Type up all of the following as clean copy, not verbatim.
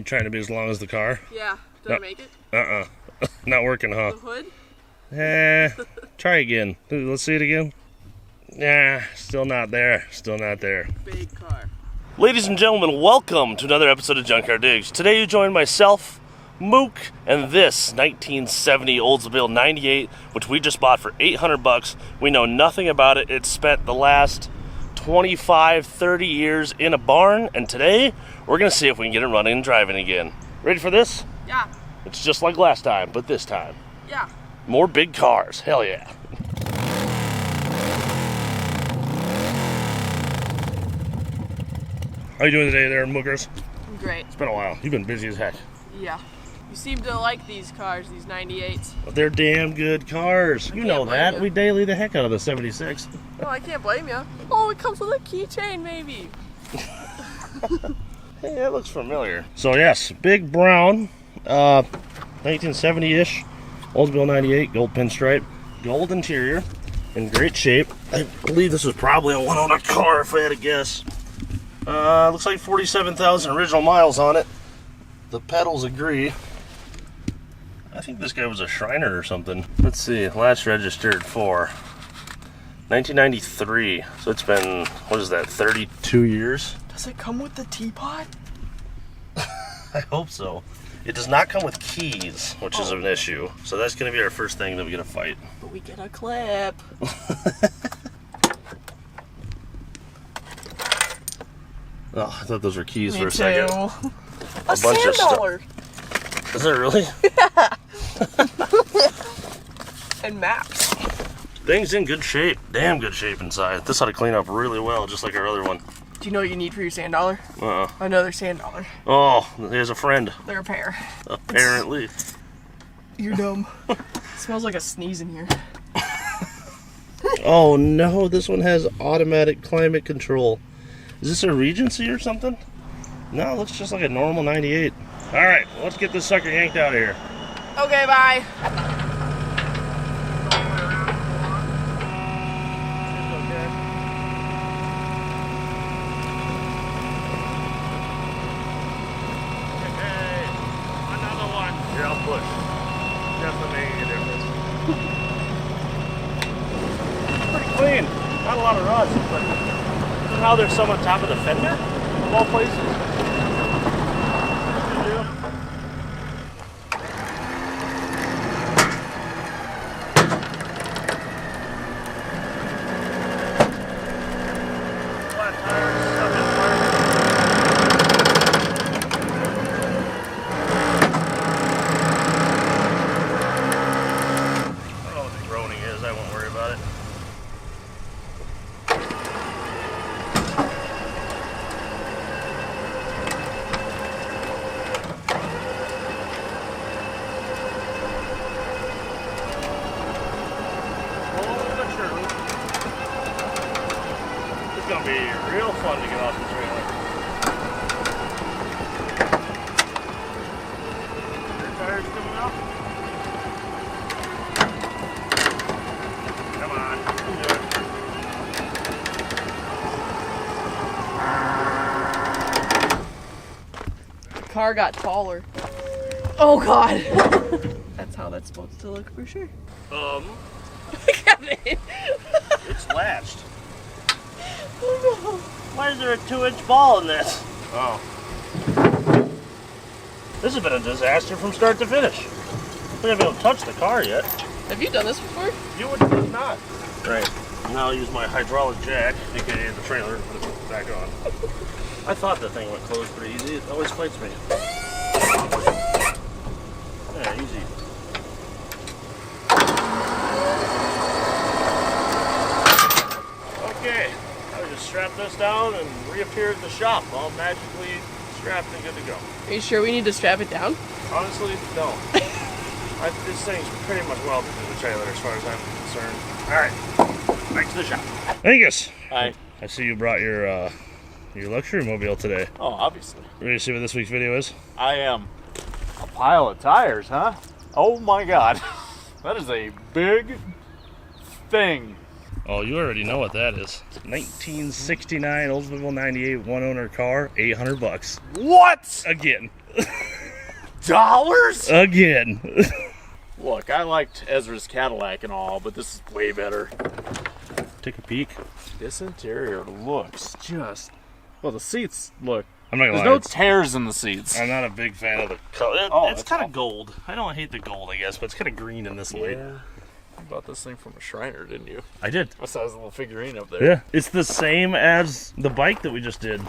You trying to be as long as the car? Yeah. Did I make it? Not working, huh? The hood? Try again. Let's see it again. Nah, still not there. Still not there. Big car. Ladies and gentlemen, welcome to another episode of Junkyard Digs. Today you join myself, Mook, and this 1970 Oldsmobile 98, which we just bought for $800. We know nothing about it. It's spent the last 25, 30 years in a barn, and today we're going to see if we can get it running and driving again. Ready for this? Yeah. It's just like last time, but this time. Yeah. More big cars. Hell yeah. How you doing today there, Mookers? I'm great. It's been a while. You've been busy as heck. Yeah. You seem to like these cars, these 98s. Well, they're damn good cars. You know that. You. We daily the heck out of the 76. No, I can't blame you. Oh, it comes with a keychain, maybe. Hey, that looks familiar. So yes, big brown, 1970-ish, Oldsmobile 98, gold pinstripe, gold interior, in great shape. I believe this was probably a one-owner car if I had to guess. Looks like 47,000 original miles on it. The pedals agree. I think this guy was a Shriner or something. Let's see, last registered for 1993. So it's been, what is that, 32 years? Does it come with the teapot? I hope so. It does not come with keys, which is an issue. So that's going to be our first thing that we get to fight. But we get a clip. Oh, I thought those were keys Me for a too. second. A bunch of $100. Is it really? And maps. Thing's in good shape. Damn good shape inside. This ought to clean up really well, just like our other one. Do you know what you need for your sand dollar? Uh-uh. Another sand dollar. Oh, there's a friend. They're a pair. Apparently. You're dumb. It smells like a sneeze in here. Oh no, this one has automatic climate control. Is this a Regency or something? No, it looks just like a normal 98. Alright, let's get this sucker yanked out of here. Okay, bye. Here, I'll push. Definitely making a difference. Pretty clean. Not a lot of rust, but somehow there's some on top of the fender, of all places. Good deal. Flat tires, stuff in park. I won't worry about it. It's gonna be real fun to get off the trailer. Your tires coming up? Come on, you can do it. The car got taller. Oh god. That's how that's supposed to look for sure. Look at it. It's latched. Oh no. Why is there a 2-inch ball in this? Oh. This has been a disaster from start to finish. We haven't even touched the car yet. Have you done this before? You would not. Right. Now I'll use my hydraulic jack, aka the trailer, and put it back on. I thought the thing would close pretty easy. It always fights me. Yeah, easy. Okay. I just strap this down and reappear at the shop, all magically strapped and good to go. Are you sure we need to strap it down? Honestly, no. This thing's pretty much welded to the trailer as far as I'm concerned. Alright, back to the shop. Angus! Hi. I see you brought your luxury mobile today. Oh, obviously. Ready to see what this week's video is? I am. A pile of tires, huh? Oh my god. That is a big thing. Oh, you already know what that is. 1969 Oldsmobile 98 one-owner car, $800. What? Again. Dollars? Again. Look, I liked Ezra's Cadillac and all, but this is way better. Take a peek. This interior looks just... Well, the seats look... I'm not gonna There's lie. no tears in the seats. I'm not a big fan of the color. It's kind of gold. I don't hate the gold, I guess, but it's kind of green in this light. Yeah. You bought this thing from a Shriner, didn't you? I did. I saw his little figurine up there. Yeah. It's the same as the bike that we just did.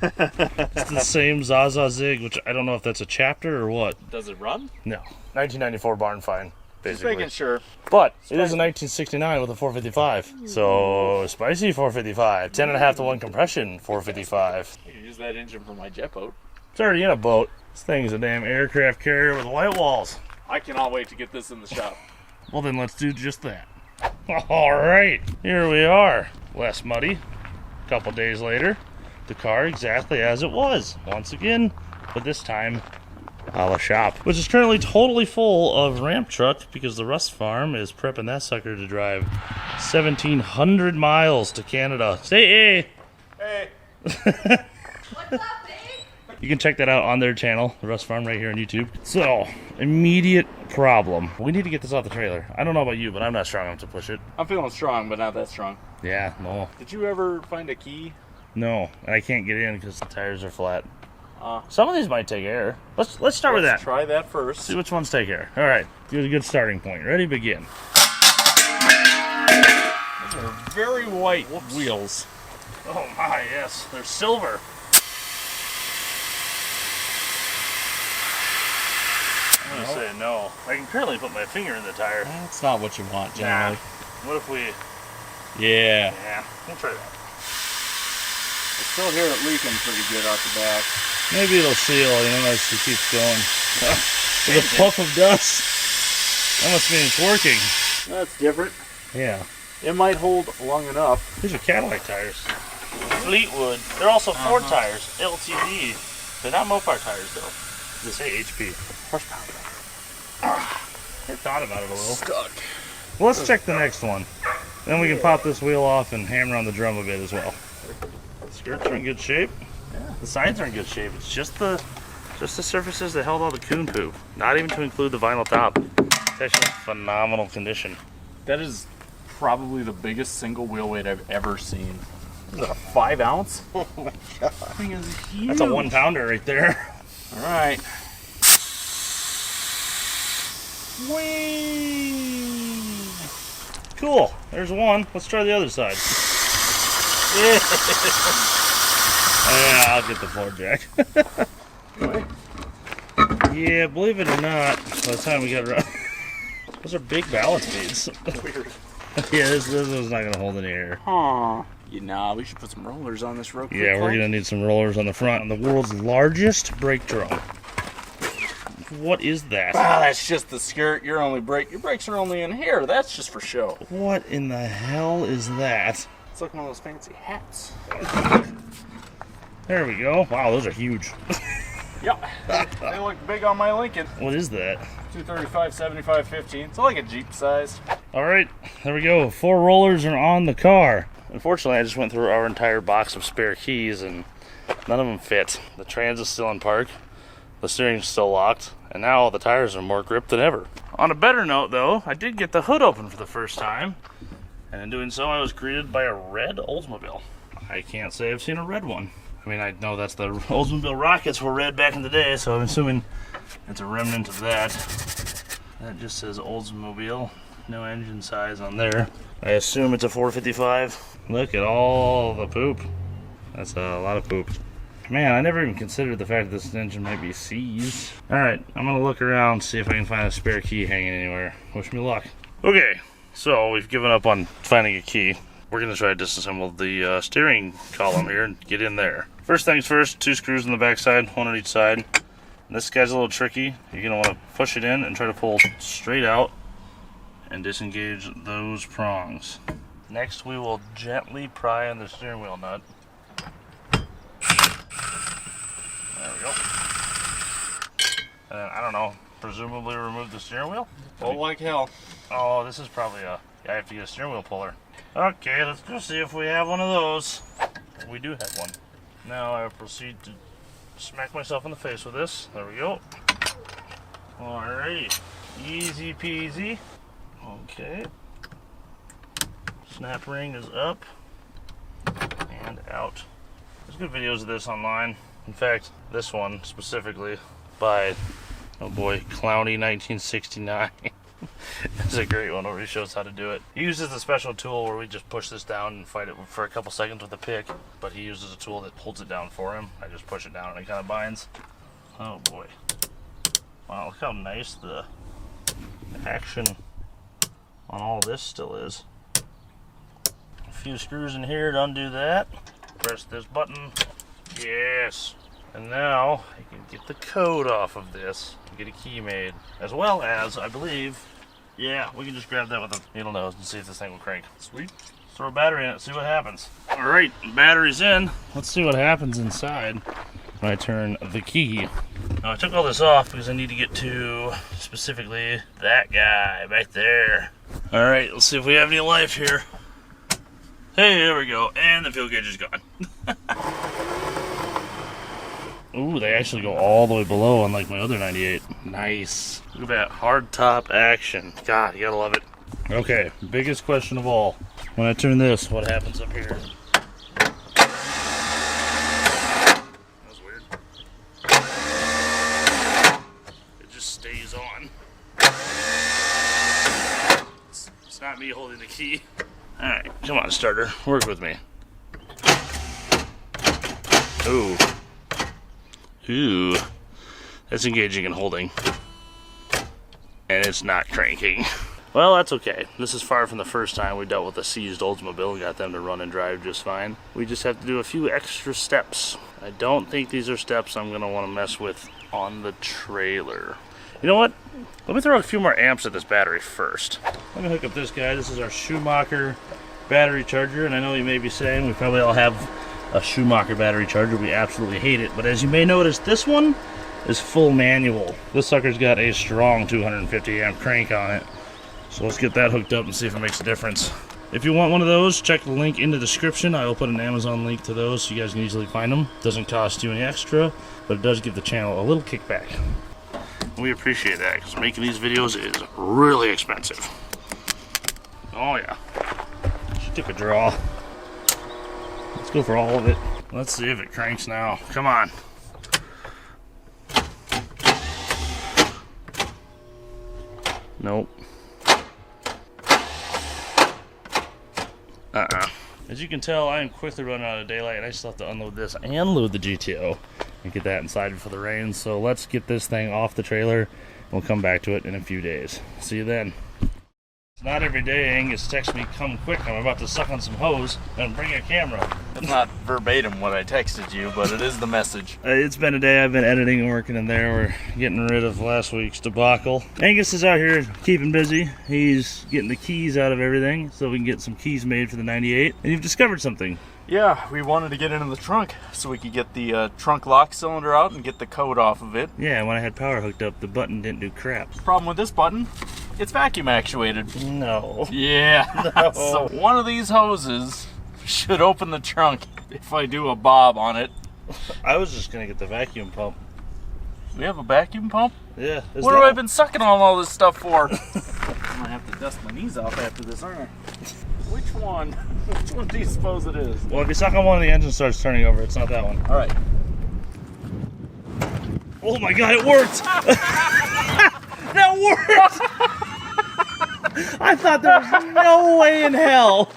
It's the same Zaza Zig, which I don't know if that's a chapter or what. Does it run? No. 1994 barn find, Just basically. making sure. But it is a 1969 with a 455. So, spicy 455. 10.5 to 1 compression 455. You can use that engine for my jet boat. It's already in a boat. This thing's a damn aircraft carrier with white walls. I cannot wait to get this in the shop. Well, then let's do just that. All right, here we are. Less muddy. A couple days later, the car exactly as it was. Once again, but this time, a la shop. Which is currently totally full of ramp truck because the Rust Farm is prepping that sucker to drive 1,700 miles to Canada. Say hey! Hey! What's up, babe? You can check that out on their channel, the Rust Farm, right here on YouTube. So, immediate problem. We need to get this off the trailer. I don't know about you, but I'm not strong enough to push it. I'm feeling strong, but not that strong. Yeah, no. Did you ever find a key? No, and I can't get in because the tires are flat. Some of these might take air. Let's start with that. Try that first. See which ones take air. All right, good starting point. Ready, begin. Those are very white wheels. Oh my, yes, they're silver. I'm gonna say no. I can currently put my finger in the tire. That's not what you want, generally. What if we? Yeah. Yeah, we'll try that. I still hear it leaking pretty good out the back. Maybe it'll seal, as it keeps going. With a puff of dust. That must mean it's working. That's different. Yeah. It might hold long enough. These are Cadillac tires. Fleetwood. They're also Ford tires. LTD. They're not Mopar tires, though. They say HP. Horsepower. I thought about it a little. Stuck. Well, let's check the next one. Then we can pop this wheel off and hammer on the drum a bit as well. The skirts are in good shape. Yeah. The sides are in good shape. It's just the surfaces that held all the coon poop. Not even to include the vinyl top. It's actually phenomenal condition. That is probably the biggest single wheel weight I've ever seen. Is that a 5 ounce? Oh my god. That thing is huge. That's a 1 pounder right there. Alright. Whee! Cool. There's one. Let's try the other side. Yeah, I'll get the floor jack. Yeah, believe it or not, by the time we got around, those are big balance beads. Weird. Yeah, this one's not gonna hold any air. Huh. We should put some rollers on this real quick. Yeah, we're gonna need some rollers on the front. And the world's largest brake drum. What is that? Ah, that's just the skirt. Your brakes are only in here. That's just for show. What in the hell is that? It's like one of those fancy hats. There we go. Wow, those are huge. Yep. They look big on my Lincoln. What is that? 235, 75, 15. So like a Jeep size. All right, there we go. 4 rollers are on the car. Unfortunately, I just went through our entire box of spare keys and none of them fit. The trans is still in park, the steering's still locked, and now the tires are more gripped than ever. On a better note though, I did get the hood open for the first time, and in doing so I was greeted by a red Oldsmobile. I can't say I've seen a red one. I mean, I know that's the Oldsmobile Rockets were red back in the day, so I'm assuming it's a remnant of that. That just says Oldsmobile, no engine size on there. I assume it's a 455. Look at all the poop. That's a lot of poop. Man, I never even considered the fact that this engine might be seized. Alright, I'm gonna look around, see if I can find a spare key hanging anywhere. Wish me luck. Okay, so we've given up on finding a key. We're gonna try to disassemble the steering column here and get in there. First things first, 2 screws on the back side, 1 on each side. And this guy's a little tricky. You're gonna wanna push it in and try to pull straight out and disengage those prongs. Next, we will gently pry on the steering wheel nut. There we go. And then, I don't know, presumably remove the steering wheel? Oh, like hell. Oh, this is probably I have to get a steering wheel puller. Okay, let's go see if we have one of those. We do have one. Now I proceed to smack myself in the face with this. There we go. Alrighty. Easy peasy. Okay. Snap ring is up and out. There's good videos of this online. In fact, this one specifically by, oh boy, Clowney 1969. It's a great one where he shows how to do it. He uses a special tool where we just push this down and fight it for a couple seconds with a pick, but he uses a tool that holds it down for him. I just push it down and it kind of binds. Oh boy. Wow, look how nice the action on all this still is. A few screws in here to undo that. Press this button. Yes. And now I can get the code off of this and get a key made. As well as, I believe, yeah, we can just grab that with a needle nose and see if this thing will crank. Sweet. Throw a battery in it, see what happens. Alright, battery's in. Let's see what happens inside when I turn the key. Now I took all this off because I need to get to specifically that guy back there. Alright, let's see if we have any life here. Hey, there we go. And the fuel gauge is gone. Ooh, they actually go all the way below, unlike my other 98. Nice. Look at that hard top action. God, you gotta love it. Okay, biggest question of all. When I turn this, what happens up here? That was weird. It just stays on. It's not me holding the key. Alright, come on, starter. Work with me. Ooh. Ooh, that's engaging and holding. And it's not cranking. Well, that's okay. This is far from the first time we dealt with a seized Oldsmobile and got them to run and drive just fine. We just have to do a few extra steps. I don't think these are steps I'm going to want to mess with on the trailer. You know what? Let me throw a few more amps at this battery first. Let me hook up this guy. This is our Schumacher battery charger, and I know you may be saying we probably all have a Schumacher battery charger. We absolutely hate it, but as you may notice, this one is full manual. This sucker's got a strong 250 amp crank on it. So let's get that hooked up and see if it makes a difference. If you want one of those, check the link in the description. I will put an Amazon link to those so you guys can easily find them. Doesn't cost you any extra, but it does give the channel a little kickback. We appreciate that because making these videos is really expensive. Oh yeah. She took a draw. Let's go for all of it. Let's see if it cranks now. Come on. Nope. As you can tell, I am quickly running out of daylight and I still have to unload this and load the GTO and get that inside before the rain. So let's get this thing off the trailer. We'll come back to it in a few days. See you then. It's not every day Angus texts me, come quick, I'm about to suck on some hose and bring a camera. It's not verbatim what I texted you, but it is the message. It's been a day. I've been editing and working in there. We're getting rid of last week's debacle. Angus is out here keeping busy. He's getting the keys out of everything so we can get some keys made for the 98. And you've discovered something. Yeah, we wanted to get into the trunk so we could get the trunk lock cylinder out and get the code off of it. Yeah, when I had power hooked up, the button didn't do crap. Problem with this button, it's vacuum actuated. No. Yeah. No. So one of these hoses should open the trunk if I do a bob on it. I was just going to get the vacuum pump. We have a vacuum pump? Yeah. What have I been sucking on all this stuff for? I'm going to have to dust my knees off after this, aren't I? Which one? Which one do you suppose it is? Well, if you suck on one, the engine starts turning over. It's not that one. All right. Oh my God, it worked! That worked! I thought there was no way in hell.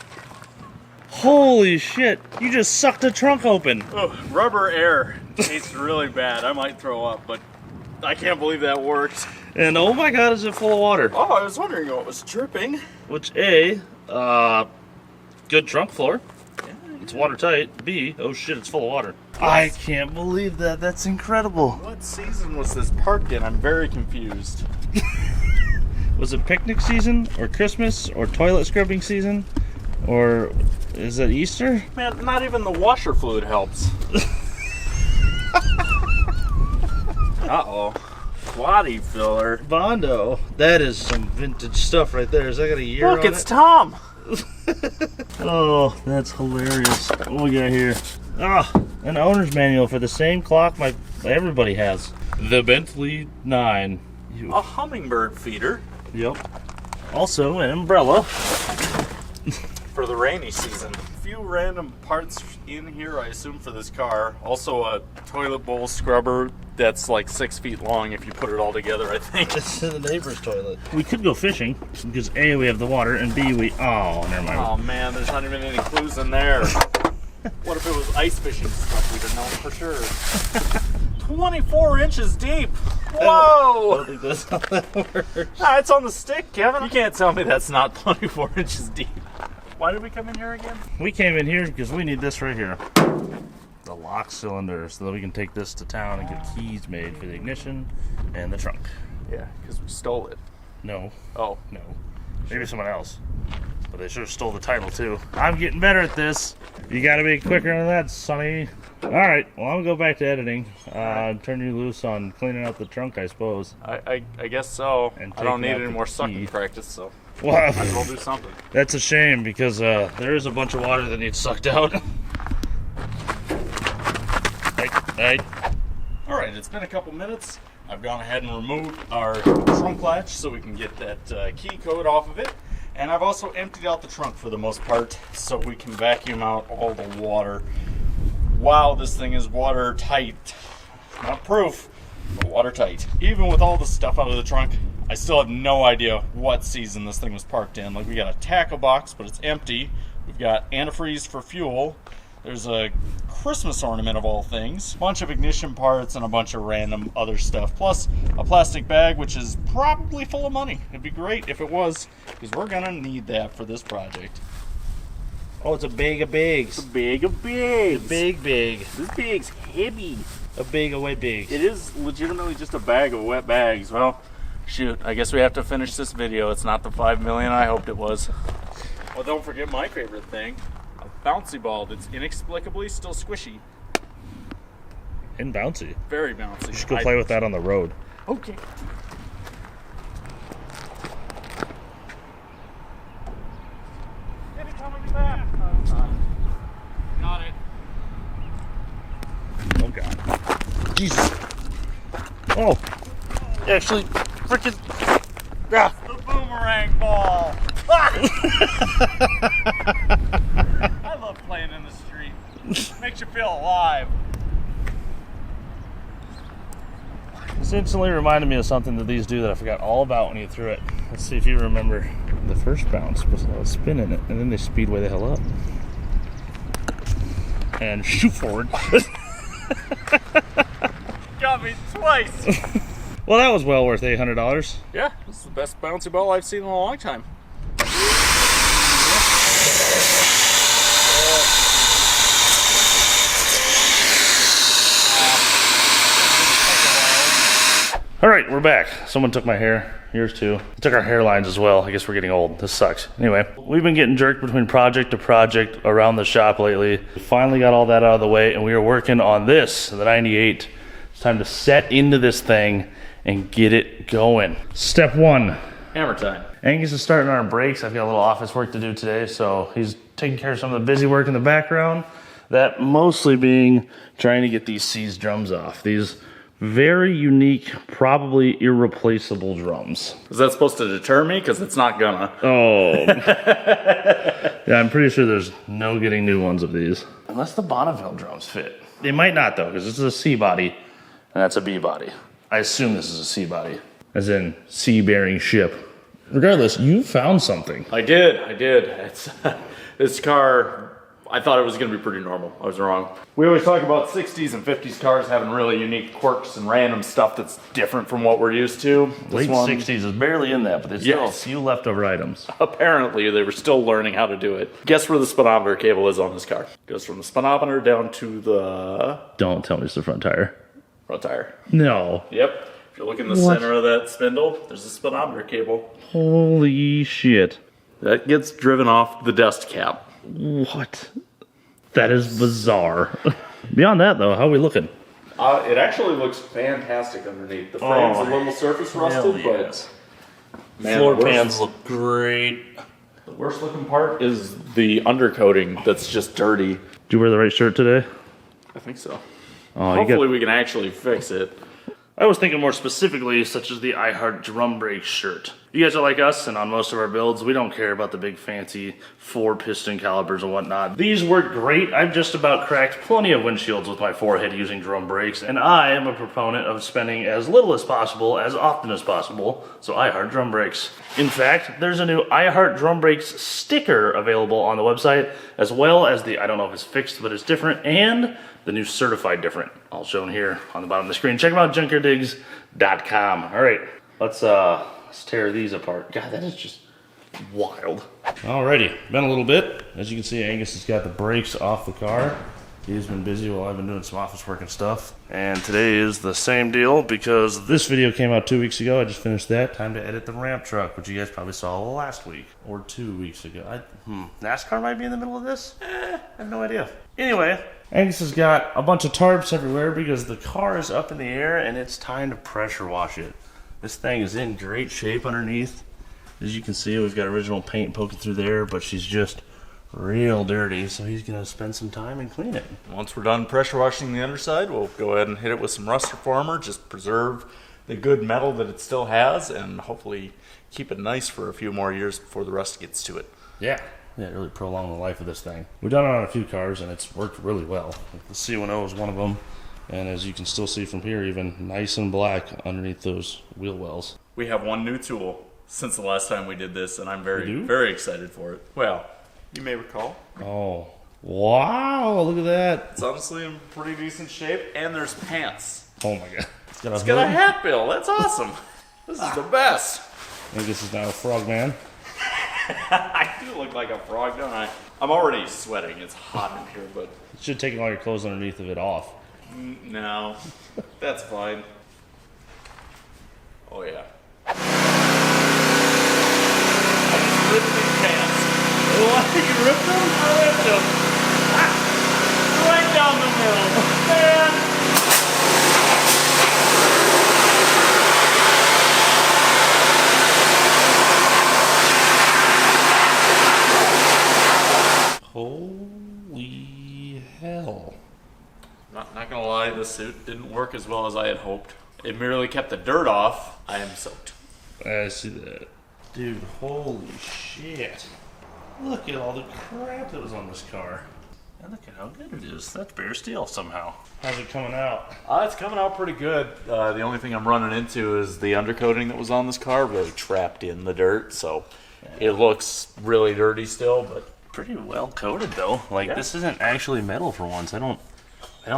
Holy shit, you just sucked the trunk open. Oh, rubber air tastes really bad. I might throw up, but I can't believe that worked. And oh my God, is it full of water? Oh, I was wondering what was dripping. Which A, good trunk floor. Yeah, it's watertight. B, oh shit, it's full of water. I can't believe that. That's incredible. What season was this parked in? I'm very confused. Was it picnic season, or Christmas, or toilet scrubbing season, or is it Easter? Man, not even the washer fluid helps. Uh-oh. Body filler. Bondo. That is some vintage stuff right there. Has that got a year on it? Look, it's Tom. Oh, that's hilarious. What we got here? Ah, an owner's manual for the same clock everybody has. The Bentley 9. A hummingbird feeder. Yep. Also an umbrella. For the rainy season. A few random parts in here, I assume, for this car. Also a toilet bowl scrubber that's like 6 feet long if you put it all together, I think. It's in the neighbor's toilet. We could go fishing, because A, we have the water, and B, oh, never mind. Oh man, there's not even any clues in there. What if it was ice fishing stuff? We'd have known for sure. 24 inches deep. Whoa! I don't think that's how that works. Ah, it's on the stick, Kevin. You can't tell me that's not 24 inches deep. Why did we come in here again? We came in here because we need this right here. The lock cylinder, so that we can take this to town and get keys made for the ignition and the trunk. Yeah, because we stole it. No. Oh. No. Maybe someone else. But they sure stole the title too. I'm getting better at this. You gotta be quicker than that, Sonny. Alright, well I'm gonna go back to editing. Turn you loose on cleaning out the trunk, I suppose. I guess so. And I don't need taking out any the more sucking key. practice, so Well, I might as well do something. that's a shame because there is a bunch of water that needs sucked out. Hey. Alright, it's been a couple minutes. I've gone ahead and removed our trunk latch so we can get that key code off of it. And I've also emptied out the trunk for the most part so we can vacuum out all the water. Wow, this thing is watertight. Not proof, but watertight. Even with all the stuff out of the trunk, I still have no idea what season this thing was parked in. Like, we got a tackle box, but it's empty. We've got antifreeze for fuel. There's a Christmas ornament of all things, a bunch of ignition parts, and a bunch of random other stuff. Plus a plastic bag, which is probably full of money. It'd be great if it was, because we're gonna need that for this project. Oh, it's a bag of bags. It's a bag of bags. A big. This bag's heavy. A bag of wet bags. It is legitimately just a bag of wet bags. Well, shoot, I guess we have to finish this video. It's not the 5 million I hoped it was. Well, don't forget my favorite thing. A bouncy ball that's inexplicably still squishy. And bouncy. Very bouncy. You should go play with that on the road. Okay. Maybe coming back. Got it. Oh god. Jesus. Oh. Actually, freaking. Ah. The boomerang ball. I love playing in the street. Makes you feel alive. This instantly reminded me of something that these do that I forgot all about when you threw it. Let's see if you remember. The first bounce was a spin in it, and then they speed way the hell up. And shoot forward. Got me twice. Well, that was well worth $800. Yeah, this is the best bouncy ball I've seen in a long time. All right, we're back. Someone took my hair. Yours too. They took our hairlines as well. I guess we're getting old. This sucks. Anyway, we've been getting jerked between project to project around the shop lately. We finally got all that out of the way, and we are working on this, the 98. It's time to set into this thing and get it going. Step one. Hammer time. Angus is starting on our brakes. I've got a little office work to do today, so he's taking care of some of the busy work in the background. That mostly being trying to get these seized drums off. These very unique, probably irreplaceable drums. Is that supposed to deter me? Because it's not gonna. Oh. Yeah, I'm pretty sure there's no getting new ones of these. Unless the Bonneville drums fit. They might not, though, because this is a C body, and that's a B body. I assume this is a C body, as in sea-bearing ship. Regardless, you found something. I did. It's this car. I thought it was going to be pretty normal. I was wrong. We always talk about 60s and 50s cars having really unique quirks and random stuff that's different from what we're used to. Late 60s is barely in that, but there's still a few leftover items. Apparently, they were still learning how to do it. Guess where the speedometer cable is on this car? Goes from the speedometer down to the... Don't tell me it's the front tire. Front tire. No. Yep. If you look in the center of that spindle, there's a speedometer cable. Holy shit. That gets driven off the dust cap. What? That is bizarre. Beyond that, though, how are we looking? It actually looks fantastic underneath. The frame's a little surface rusted, but... Man, floor pans look great. The worst looking part is the undercoating that's just dirty. Did you wear the right shirt today? I think so. Oh, Hopefully we can actually fix it. I was thinking more specifically, such as the I Heart Drum Brake shirt. You guys are like us, and on most of our builds, we don't care about the big fancy 4-piston calipers and whatnot. These work great. I've just about cracked plenty of windshields with my forehead using drum brakes, and I am a proponent of spending as little as possible, as often as possible, so I Heart Drum Brakes. In fact, there's a new I Heart Drum Brakes sticker available on the website, as well as the, I don't know if it's fixed, but it's different, and the new certified different, all shown here on the bottom of the screen. Check them out, junkyarddigs.com. All right, let's tear these apart. God, that is just wild. Alrighty, been a little bit. As you can see, Angus has got the brakes off the car. He's been busy while I've been doing some office work and stuff. And today is the same deal because this video came out 2 weeks ago. I just finished that. Time to edit the ramp truck, which you guys probably saw last week or 2 weeks ago. NASCAR might be in the middle of this? I have no idea. Anyway, Angus has got a bunch of tarps everywhere because the car is up in the air and it's time to pressure wash it. This thing is in great shape underneath. As you can see, we've got original paint poking through there, but she's just real dirty, so he's gonna spend some time and clean it. Once we're done pressure washing the underside, we'll go ahead and hit it with some rust reformer, just preserve the good metal that it still has, and hopefully keep it nice for a few more years before the rust gets to it. Yeah, really prolong the life of this thing. We've done it on a few cars, and it's worked really well. The C10 is one of them, and as you can still see from here, even nice and black underneath those wheel wells. We have one new tool since the last time we did this, and I'm very excited for it. Well, you may recall. Oh, wow, look at that. It's honestly in pretty decent shape, and there's pants. Oh my god. It's got a hat bill. That's awesome. This is the best. I think this is now a frog man. I do look like a frog, don't I? I'm already sweating. It's hot in here, but... You should take all your clothes underneath of it off. No, that's fine. Oh yeah. I just ripped these pants. What? You ripped them? I ripped them. Right down the middle. Man. Holy hell. Not gonna lie, this suit didn't work as well as I had hoped. It merely kept the dirt off. I am soaked. I see that. Dude, holy shit. Look at all the crap that was on this car. And look at how good it is. That's bare steel somehow. How's it coming out? It's coming out pretty good. The only thing I'm running into is the undercoating that was on this car really trapped in the dirt, so it looks really dirty still, but pretty well coated though. Like this isn't actually metal for once. I don't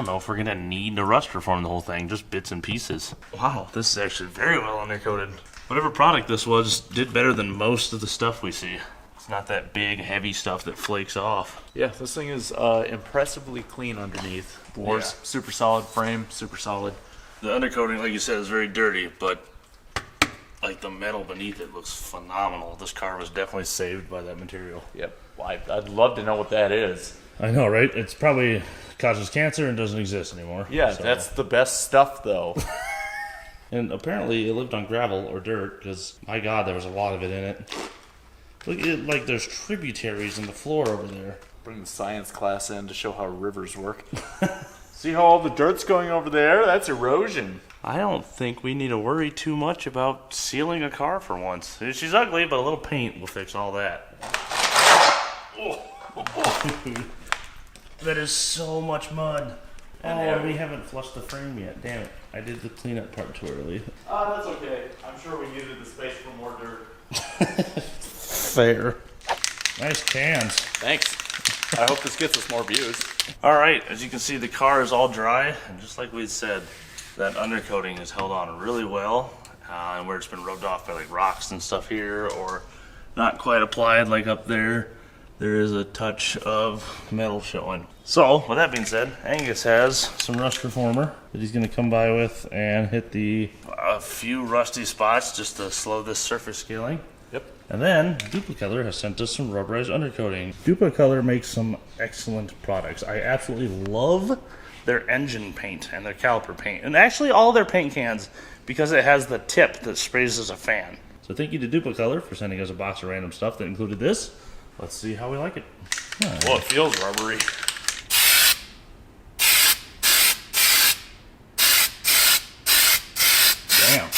know if we're gonna need to rust reform the whole thing, just bits and pieces. Wow, this is actually very well undercoated. Whatever product this was did better than most of the stuff we see. It's not that big, heavy stuff that flakes off. yeah, this thing is impressively clean underneath. Boards, super solid frame, super solid. The undercoating, like you said, is very dirty, but like the metal beneath it looks phenomenal. This car was definitely saved by that material. Yep, well, I'd love to know what that is. I know, right? It's probably causes cancer and doesn't exist anymore. Yeah, so. That's the best stuff though. And apparently it lived on gravel or dirt because, my god, there was a lot of it in it. Look at it, like there's tributaries in the floor over there. Bring the science class in to show how rivers work. See how all the dirt's going over there? That's erosion. I don't think we need to worry too much about sealing a car for once. She's ugly, but a little paint will fix all that. That is so much mud. Oh, we haven't flushed the frame yet. Damn it. I did the cleanup part too early. That's okay. I'm sure we needed the space for more dirt. Fair. Nice cans. Thanks. I hope this gets us more views. Alright, as you can see, the car is all dry. And just like we said, that undercoating has held on really well. And where it's been rubbed off by like rocks and stuff here, or not quite applied like up there, there is a touch of metal showing. So, with that being said, Angus has some rust reformer that he's going to come by with and hit a few rusty spots just to slow this surface scaling. Yep. And then, Duplicolor has sent us some rubberized undercoating. Duplicolor makes some excellent products. I absolutely love their engine paint and their caliper paint. And actually all their paint cans, because it has the tip that sprays as a fan. So thank you to Duplicolor for sending us a box of random stuff that included this. Let's see how we like it. Oh, it feels rubbery. Damn.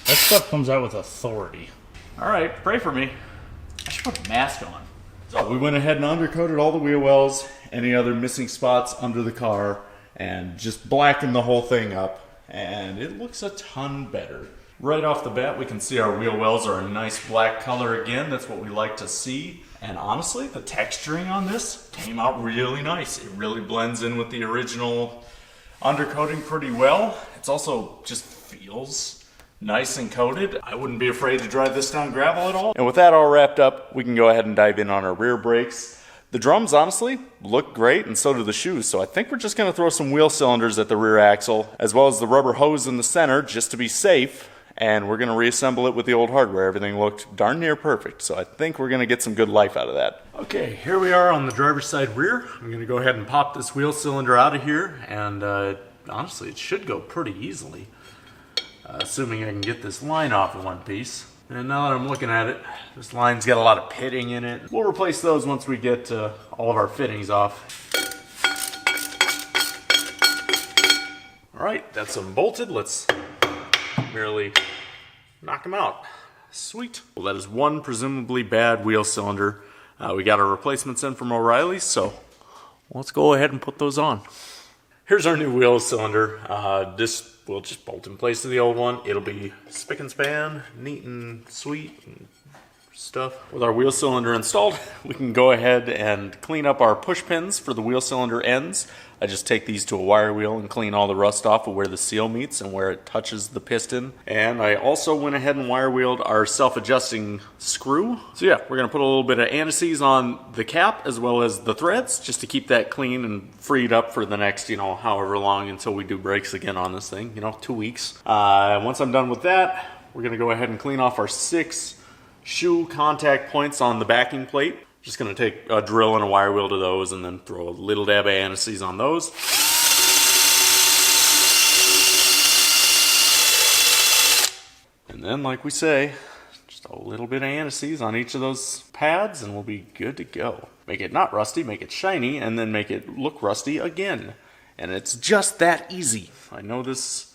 That stuff comes out with authority. All right, pray for me. I should put a mask on. So we went ahead and undercoated all the wheel wells, any other missing spots under the car, and just blackened the whole thing up. And it looks a ton better. Right off the bat, we can see our wheel wells are a nice black color again. That's what we like to see. And honestly, the texturing on this came out really nice. It really blends in with the original undercoating pretty well. It's also just feels nice and coated. I wouldn't be afraid to drive this down gravel at all. And with that all wrapped up, we can go ahead and dive in on our rear brakes. The drums honestly look great, and so do the shoes, so I think we're just going to throw some wheel cylinders at the rear axle, as well as the rubber hose in the center, just to be safe, and we're going to reassemble it with the old hardware. Everything looked darn near perfect, so I think we're going to get some good life out of that. Okay, here we are on the driver's side rear. I'm going to go ahead and pop this wheel cylinder out of here, and honestly, it should go pretty easily, assuming I can get this line off in one piece. And now that I'm looking at it, this line's got a lot of pitting in it. We'll replace those once we get all of our fittings off. All right, that's them bolted. Let's merely knock them out. Sweet. Well, that is one presumably bad wheel cylinder. We got our replacements in from O'Reilly's, so let's go ahead and put those on. Here's our new wheel cylinder. This will just bolt in place to the old one. It'll be spick and span, neat and sweet and stuff. With our wheel cylinder installed, we can go ahead and clean up our push pins for the wheel cylinder ends. I just take these to a wire wheel and clean all the rust off of where the seal meets and where it touches the piston. And I also went ahead and wire wheeled our self-adjusting screw. So yeah, we're gonna put a little bit of anti-seize on the cap as well as the threads, just to keep that clean and freed up for the next, however long until we do brakes again on this thing, 2 weeks. Once I'm done with that, we're gonna go ahead and clean off our 6 shoe contact points on the backing plate. Just going to take a drill and a wire wheel to those and then throw a little dab of anti-seize on those. And then, like we say, just a little bit of anti-seize on each of those pads and we'll be good to go. Make it not rusty, make it shiny, and then make it look rusty again. And it's just that easy. I know this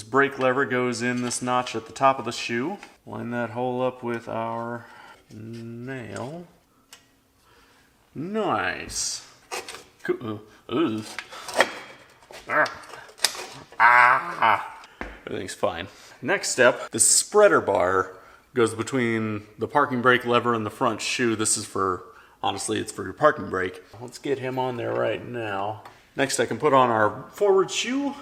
brake lever goes in this notch at the top of the shoe. Line that hole up with our nail. Nice. Cool. Everything's fine. Next step, the spreader bar goes between the parking brake lever and the front shoe. This is honestly, it's for your parking brake. Let's get him on there right now. Next, I can put on our forward shoe,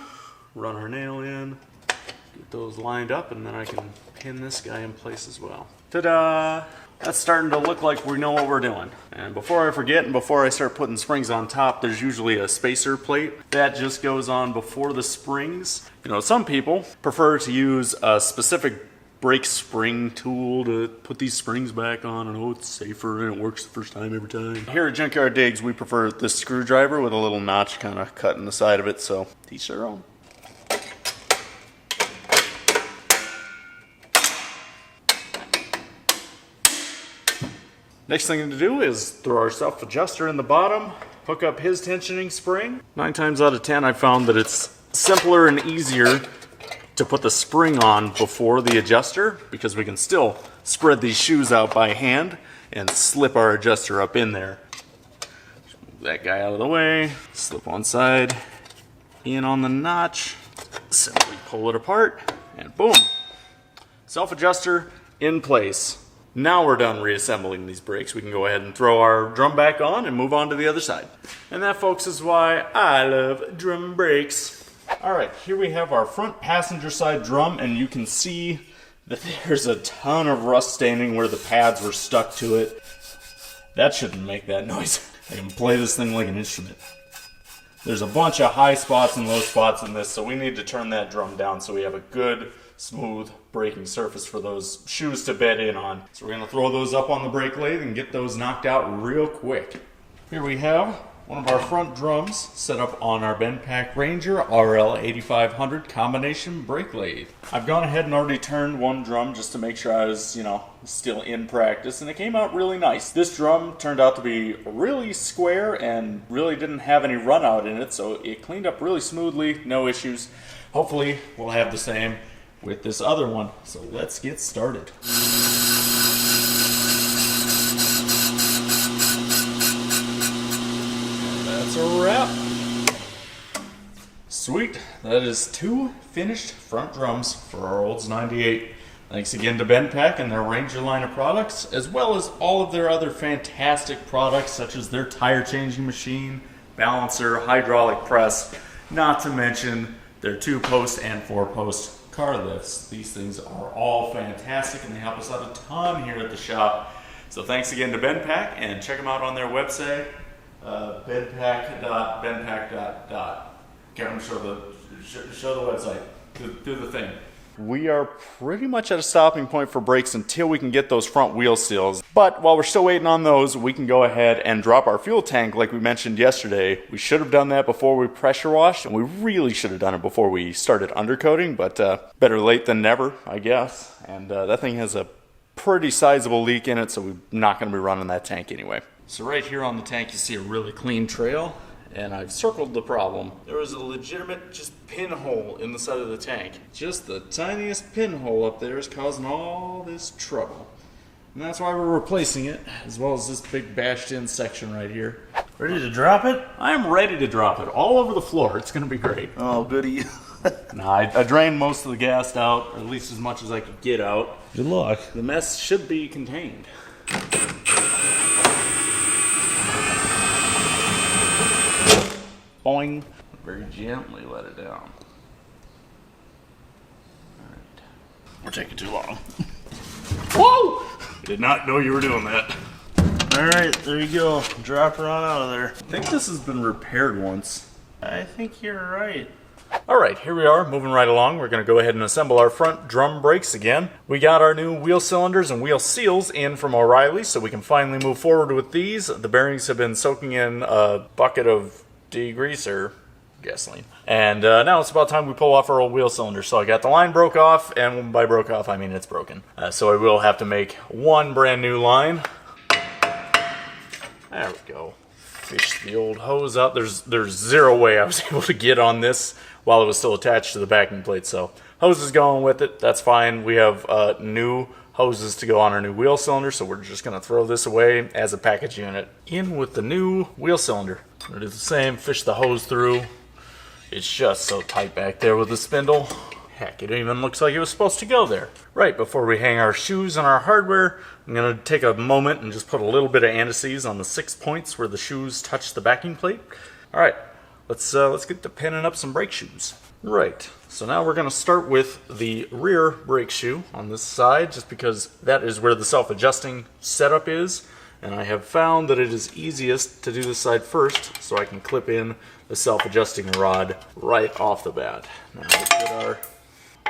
run our nail in, get those lined up, and then I can pin this guy in place as well. Ta-da! That's starting to look like we know what we're doing. And before I forget and before I start putting springs on top, there's usually a spacer plate that just goes on before the springs. Some people prefer to use a specific brake spring tool to put these springs back on. I know it's safer and it works the first time every time. Here at Junkyard Digs, we prefer this screwdriver with a little notch kind of cut in the side of it, so each their own. Next thing to do is throw our self-adjuster in the bottom, hook up his tensioning spring. 9 times out of 10, I found that it's simpler and easier to put the spring on before the adjuster because we can still spread these shoes out by hand and slip our adjuster up in there. Move that guy out of the way, slip one side in on the notch, simply pull it apart, and boom, self-adjuster in place. Now we're done reassembling these brakes. We can go ahead and throw our drum back on and move on to the other side. And that, folks, is why I love drum brakes. All right, here we have our front passenger side drum, and you can see that there's a ton of rust staining where the pads were stuck to it. That shouldn't make that noise. I can play this thing like an instrument. There's a bunch of high spots and low spots in this, so we need to turn that drum down so we have a good, smooth braking surface for those shoes to bed in on. So we're going to throw those up on the brake lathe and get those knocked out real quick. Here we have one of our front drums set up on our Benpack Ranger RL8500 combination brake lathe. I've gone ahead and already turned one drum just to make sure I was, still in practice, and it came out really nice. This drum turned out to be really square and really didn't have any run out in it, so it cleaned up really smoothly, no issues. Hopefully we'll have the same with this other one. So let's get started. That's a wrap. Sweet, that is 2 finished front drums for our Olds 98. Thanks again to Benpack and their Ranger line of products, as well as all of their other fantastic products such as their tire changing machine, balancer, hydraulic press, not to mention their 2-post and 4-post car lifts. These things are all fantastic and they help us out a ton here at the shop. So thanks again to Benpack, and check them out on their website, benpack. Can't show the website. Do the thing. We are pretty much at a stopping point for brakes until we can get those front wheel seals. But while we're still waiting on those, we can go ahead and drop our fuel tank like we mentioned yesterday. We should have done that before we pressure washed, and we really should have done it before we started undercoating, but better late than never, I guess. And that thing has a pretty sizable leak in it, so we're not going to be running that tank anyway. So right here on the tank you see a really clean trail, and I've circled the problem. There was a legitimate just pinhole in the side of the tank. Just the tiniest pinhole up there is causing all this trouble. And that's why we're replacing it, as well as this big bashed in section right here. Ready to drop it? I'm ready to drop it all over the floor. It's going to be great. Oh, goody. Nah, I drained most of the gas out, or at least as much as I could get out. Good luck. The mess should be contained. Boing. Very gently let it down. Alright. We're taking too long. Whoa! Did not know you were doing that. Alright, there you go. Drop her on out of there. I think this has been repaired once. I think you're right. Alright, here we are, moving right along. We're going to go ahead and assemble our front drum brakes again. We got our new wheel cylinders and wheel seals in from O'Reilly, so we can finally move forward with these. The bearings have been soaking in a bucket of degreaser, gasoline. And now it's about time we pull off our old wheel cylinder. So I got the line broke off, and by broke off I mean it's broken. So I will have to make one brand new line. There we go. Fish the old hose up. There's zero way I was able to get on this while it was still attached to the backing plate. So hose is going with it. That's fine. We have new hoses to go on our new wheel cylinder, so we're just going to throw this away as a package unit. In with the new wheel cylinder. I'm going to do the same, fish the hose through. It's just so tight back there with the spindle. Heck, it even looks like it was supposed to go there. Right, before we hang our shoes and our hardware, I'm going to take a moment and just put a little bit of anti-seize on the 6 points where the shoes touch the backing plate. Alright, let's get to pinning up some brake shoes. Right, so now we're going to start with the rear brake shoe on this side, just because that is where the self-adjusting setup is, and I have found that it is easiest to do this side first, so I can clip in the self-adjusting rod right off the bat. Now let's get our...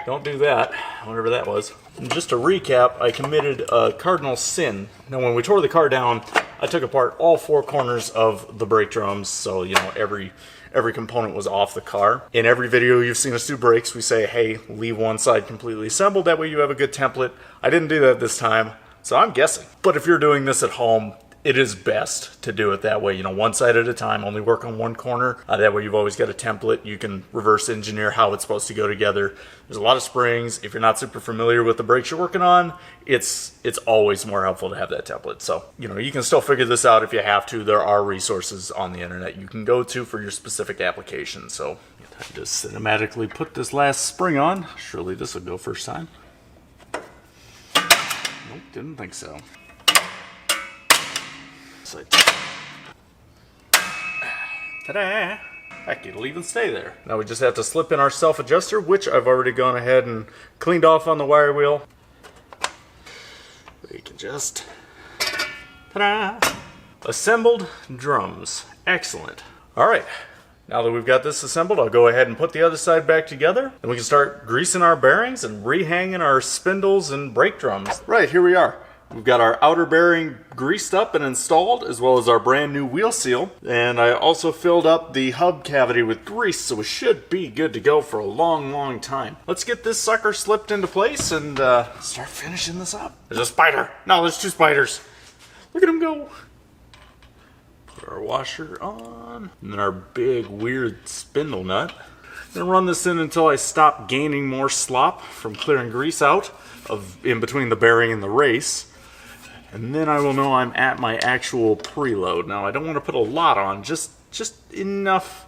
Don't do that, whatever that was. And just to recap, I committed a cardinal sin. Now when we tore the car down, I took apart all 4 corners of the brake drums, so every component was off the car. In every video you've seen us do brakes, we say, hey, leave one side completely assembled, that way you have a good template. I didn't do that this time, so I'm guessing. But if you're doing this at home, it is best to do it that way, one side at a time, only work on one corner. That way you've always got a template. You can reverse engineer how it's supposed to go together. There's a lot of springs. If you're not super familiar with the brakes you're working on, it's always more helpful to have that template. So, you can still figure this out if you have to. There are resources on the internet you can go to for your specific application. So, I just cinematically put this last spring on. Surely this will go first time. Nope, didn't think so. Ta-da! Heck, it'll even stay there. Now we just have to slip in our self-adjuster, which I've already gone ahead and cleaned off on the wire wheel. We can just... Ta-da! Assembled drums. Excellent. Alright, now that we've got this assembled, I'll go ahead and put the other side back together, and we can start greasing our bearings and rehanging our spindles and brake drums. Right, here we are. We've got our outer bearing greased up and installed, as well as our brand new wheel seal. And I also filled up the hub cavity with grease, so we should be good to go for a long, long time. Let's get this sucker slipped into place and start finishing this up. There's a spider. No, there's 2 spiders. Look at them go. Put our washer on. And then our big, weird spindle nut. I'm gonna run this in until I stop gaining more slop from clearing grease out in between the bearing and the race. And then I will know I'm at my actual preload. Now, I don't want to put a lot on, just enough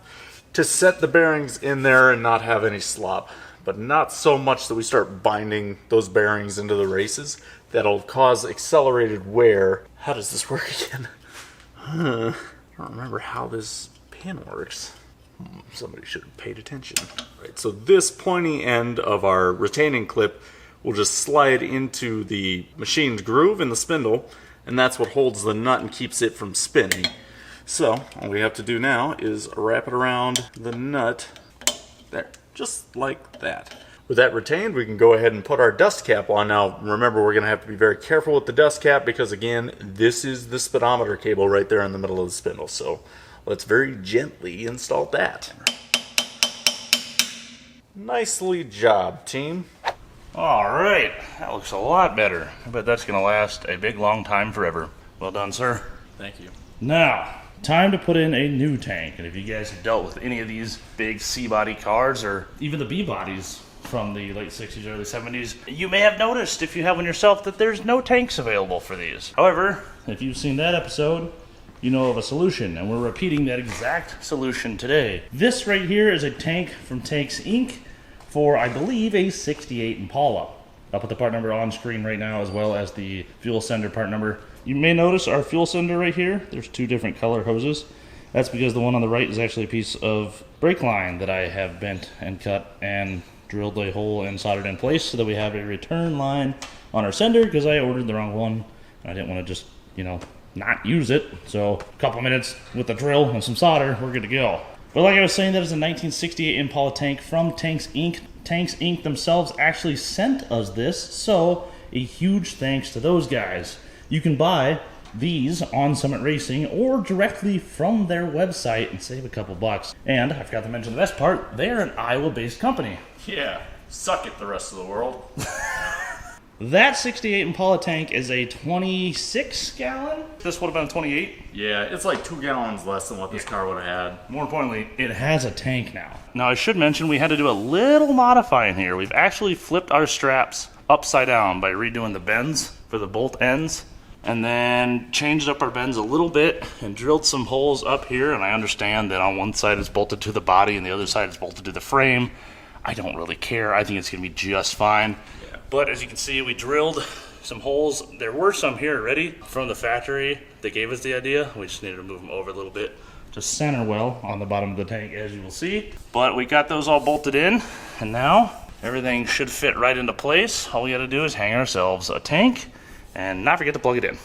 to set the bearings in there and not have any slop. But not so much that we start binding those bearings into the races. That'll cause accelerated wear. How does this work again? I don't remember how this pin works. Somebody should have paid attention. Right, so this pointy end of our retaining clip will just slide into the machined groove in the spindle, and that's what holds the nut and keeps it from spinning. So all we have to do now is wrap it around the nut there, just like that. With that retained, we can go ahead and put our dust cap on. Now remember, we're going to have to be very careful with the dust cap because, again, this is the speedometer cable right there in the middle of the spindle. So let's very gently install that. Nicely job, team. Alright, that looks a lot better. I bet that's going to last a big long time forever. Well done, sir. Thank you. Now, time to put in a new tank. And if you guys have dealt with any of these big C-body cars or even the B-bodies from the late 60s, early 70s, you may have noticed, if you have one yourself, that there's no tanks available for these. However, if you've seen that episode, you know of a solution, and we're repeating that exact solution today. This right here is a tank from Tanks Inc. for, I believe, a 68 Impala. I'll put the part number on screen right now, as well as the fuel sender part number. You may notice our fuel sender right here. There's 2 different color hoses. That's because the one on the right is actually a piece of brake line that I have bent and cut and drilled a hole and soldered in place so that we have a return line on our sender, because I ordered the wrong one. I didn't want to just, not use it. So a couple minutes with the drill and some solder, we're good to go. But like I was saying, that is a 1968 Impala tank from Tanks Inc. Tanks Inc. themselves actually sent us this, so a huge thanks to those guys. You can buy these on Summit Racing or directly from their website and save a couple bucks. And I forgot to mention the best part, they are an Iowa-based company. Yeah, suck it, the rest of the world. That 68 Impala tank is a 26 gallon. This would have been a 28. Yeah, it's like 2 gallons less than what this car would have had. More importantly, it has a tank now. Now, I should mention we had to do a little modifying here. We've actually flipped our straps upside down by redoing the bends for the bolt ends, and then changed up our bends a little bit and drilled some holes up here. And I understand that on one side it's bolted to the body and the other side is bolted to the frame. I don't really care. I think it's going to be just fine. Yeah. But as you can see, we drilled some holes. There were some here already from the factory. They gave us the idea. We just needed to move them over a little bit to center well on the bottom of the tank, as you will see. But we got those all bolted in, and now everything should fit right into place. All we got to do is hang ourselves a tank and not forget to plug it in.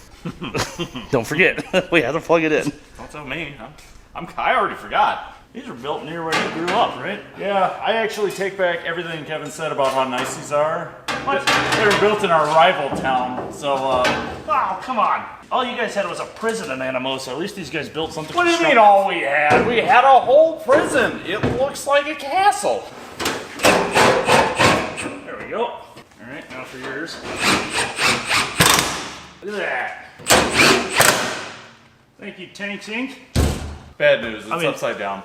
Don't forget, we have to plug it in. Don't tell me. I already forgot. These are built near where you grew up, right? Yeah, I actually take back everything Kevin said about how nice these are. What? They were built in our rival town, so Oh, come on. All you guys had was a prison in Anamosa. At least these guys built something. What do you mean all we had? We had a whole prison. It looks like a castle. There we go. All right, now for yours. Look at that. Thank you, Tanks Inc. Bad news, it's upside down.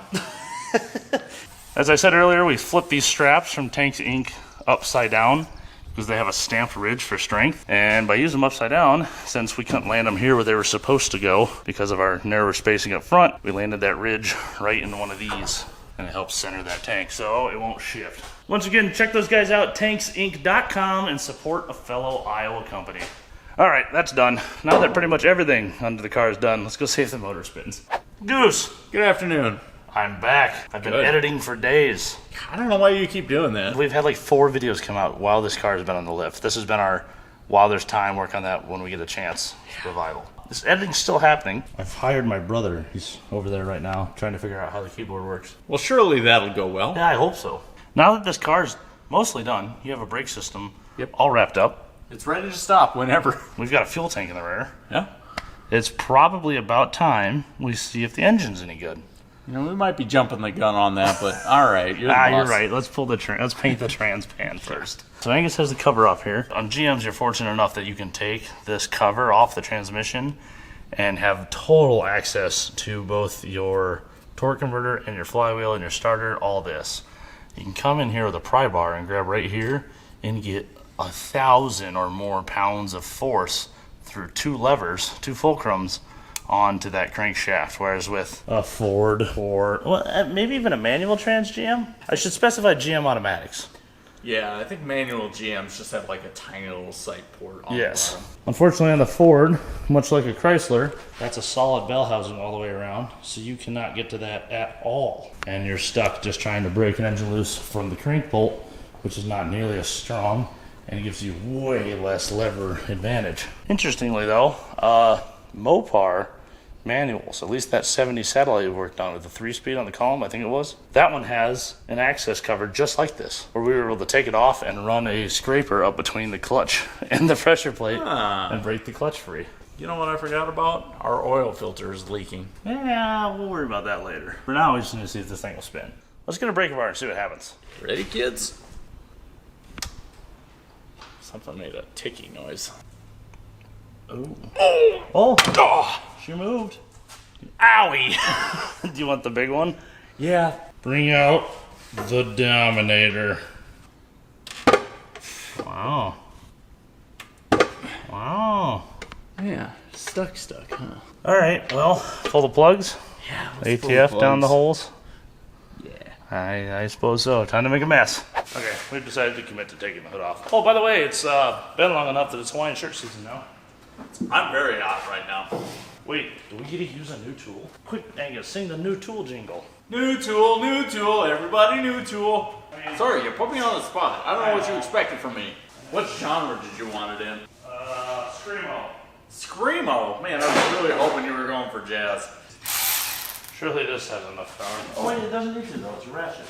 As I said earlier, we flipped these straps from Tanks Inc. upside down because they have a stamped ridge for strength. And by using them upside down, since we couldn't land them here where they were supposed to go because of our narrower spacing up front, we landed that ridge right into one of these, and it helps center that tank so it won't shift. Once again, check those guys out, tanksinc.com, and support a fellow Iowa company. All right, that's done. Now that pretty much everything under the car is done, let's go see if the motor spins. Goose! Good afternoon. I'm back. I've been editing for days. I don't know why you keep doing that. We've had like 4 videos come out while this car has been on the lift. This has been our, while there's time, work on that when we get a chance, revival. This editing's still happening. I've hired my brother. He's over there right now trying to figure out how the keyboard works. Well, surely that'll go well. Yeah, I hope so. Now that this car's mostly done, you have a brake system all wrapped up. It's ready to stop whenever. We've got a fuel tank in the rear. Yeah. It's probably about time we see if the engine's any good. You know, we might be jumping the gun on that, but all right. You're right. Let's pull the let's paint the trans pan first. So Angus has the cover off here. On GMs, you're fortunate enough that you can take this cover off the transmission and have total access to both your torque converter and your flywheel and your starter, all this. You can come in here with a pry bar and grab right here and get 1,000 or more pounds of force through 2 levers, 2 fulcrums, onto that crankshaft. Whereas with a Ford or maybe even a manual trans GM, I should specify GM automatics. Yeah, I think manual GMs just have like a tiny little sight port on the bottom. Unfortunately on the Ford, much like a Chrysler, that's a solid bell housing all the way around, so you cannot get to that at all. And you're stuck just trying to break an engine loose from the crank bolt, which is not nearly as strong, and it gives you way less lever advantage. Interestingly though, Mopar manuals, at least that 70 satellite we worked on with the 3-speed on the column, I think it was, that one has an access cover just like this, where we were able to take it off and run a scraper up between the clutch and the pressure plate and break the clutch free. You know what I forgot about? Our oil filter is leaking. Yeah, we'll worry about that later. For now, we just need to see if this thing will spin. Let's get a brake bar and see what happens. Ready, kids? Something made a ticking noise. Ooh. Oh! She moved. Owie! Do you want the big one? Yeah. Bring out the Dominator. Wow. Wow. Yeah, stuck, huh? Alright, well, pull the plugs. Yeah, ATF down the holes. Yeah. I suppose so. Time to make a mess. Okay, we've decided to commit to taking the hood off. Oh, by the way, it's been long enough that it's Hawaiian shirt season now. I'm very hot right now. Wait, do we get to use a new tool? Quick, Angus, sing the new tool jingle. New tool, everybody new tool. Sorry, you put me on the spot. I don't know what you expected from me. What genre did you want it in? Screamo. Screamo? Man, I was really hoping you were going for jazz. Surely this has enough power. Oh wait, it doesn't need to though, it's a ratchet.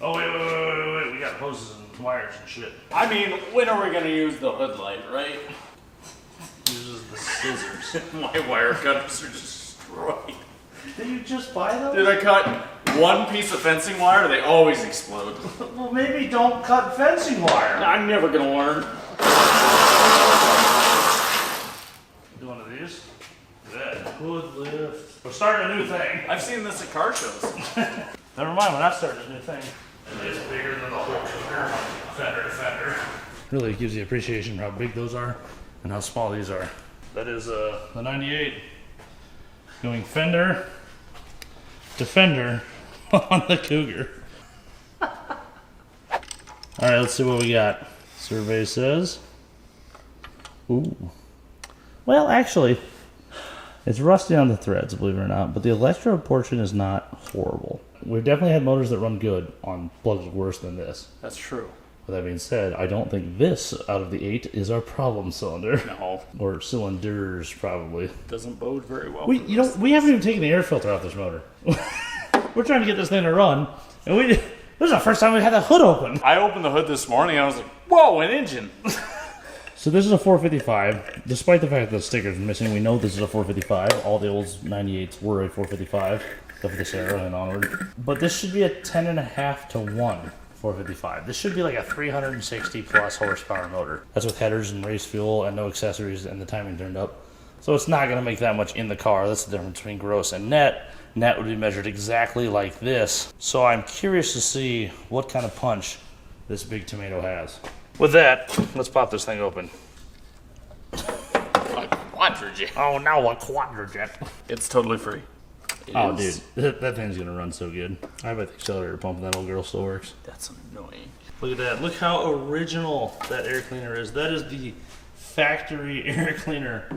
Oh wait, we got hoses and wires and shit. I mean, when are we gonna use the hood light, right? Uses the scissors. My wire cutters are destroyed. Did you just buy those? Did I cut one piece of fencing wire? They always explode. Well, maybe don't cut fencing wire. I'm never gonna learn. Do one of these. Good. Hood lift. We're starting a new thing. I've seen this at car shows. Never mind, we're not starting a new thing. It's bigger than the whole fender to fender. Really gives you appreciation for how big those are and how small these are. That is the 98 going fender to fender on the Cougar. Alright, let's see what we got. Survey says, ooh. Well, actually, it's rusty on the threads, believe it or not, but the electrode portion is not horrible. We've definitely had motors that run good on plugs worse than this. That's true. With that being said, I don't think this out of the 8 is our problem cylinder. No. Or cylinders, probably. Doesn't bode very well. We haven't even taken the air filter off this motor. We're trying to get this thing to run, and this is the first time we had the hood open. I opened the hood this morning and I was like, whoa, an engine. So this is a 455. Despite the fact that the sticker's missing, we know this is a 455. All the old 98s were a 455, except for this era and onward. But this should be a 10.5 to 1 455. This should be like a 360 plus horsepower motor. That's with headers and race fuel and no accessories and the timing turned up. So it's not going to make that much in the car. That's the difference between gross and net. Net would be measured exactly like this. So I'm curious to see what kind of punch this big tomato has. With that, let's pop this thing open. A quadrojet. Oh, now a quadrojet. It's totally free. Oh, dude, that thing's gonna run so good. I bet the accelerator pump in that old girl still works. That's annoying. Look at that. Look how original that air cleaner is. That is the factory air cleaner.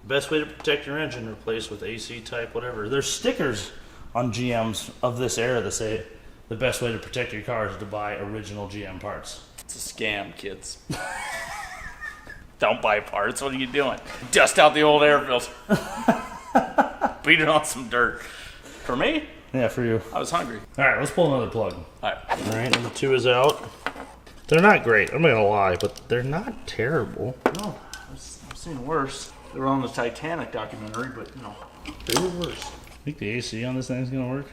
Best way to protect your engine, replace with AC type, whatever. There's stickers on GMs of this era that say the best way to protect your car is to buy original GM parts. It's a scam, kids. Don't buy parts. What are you doing? Dust out the old air filter. Beat it on some dirt. For me? Yeah, for you. I was hungry. All right, let's pull another plug. All right. All right, number 2 is out. They're not great, I'm not gonna lie, but they're not terrible. No, I've seen worse. They were on the Titanic documentary, but no, they were worse. Think the AC on this thing's gonna work?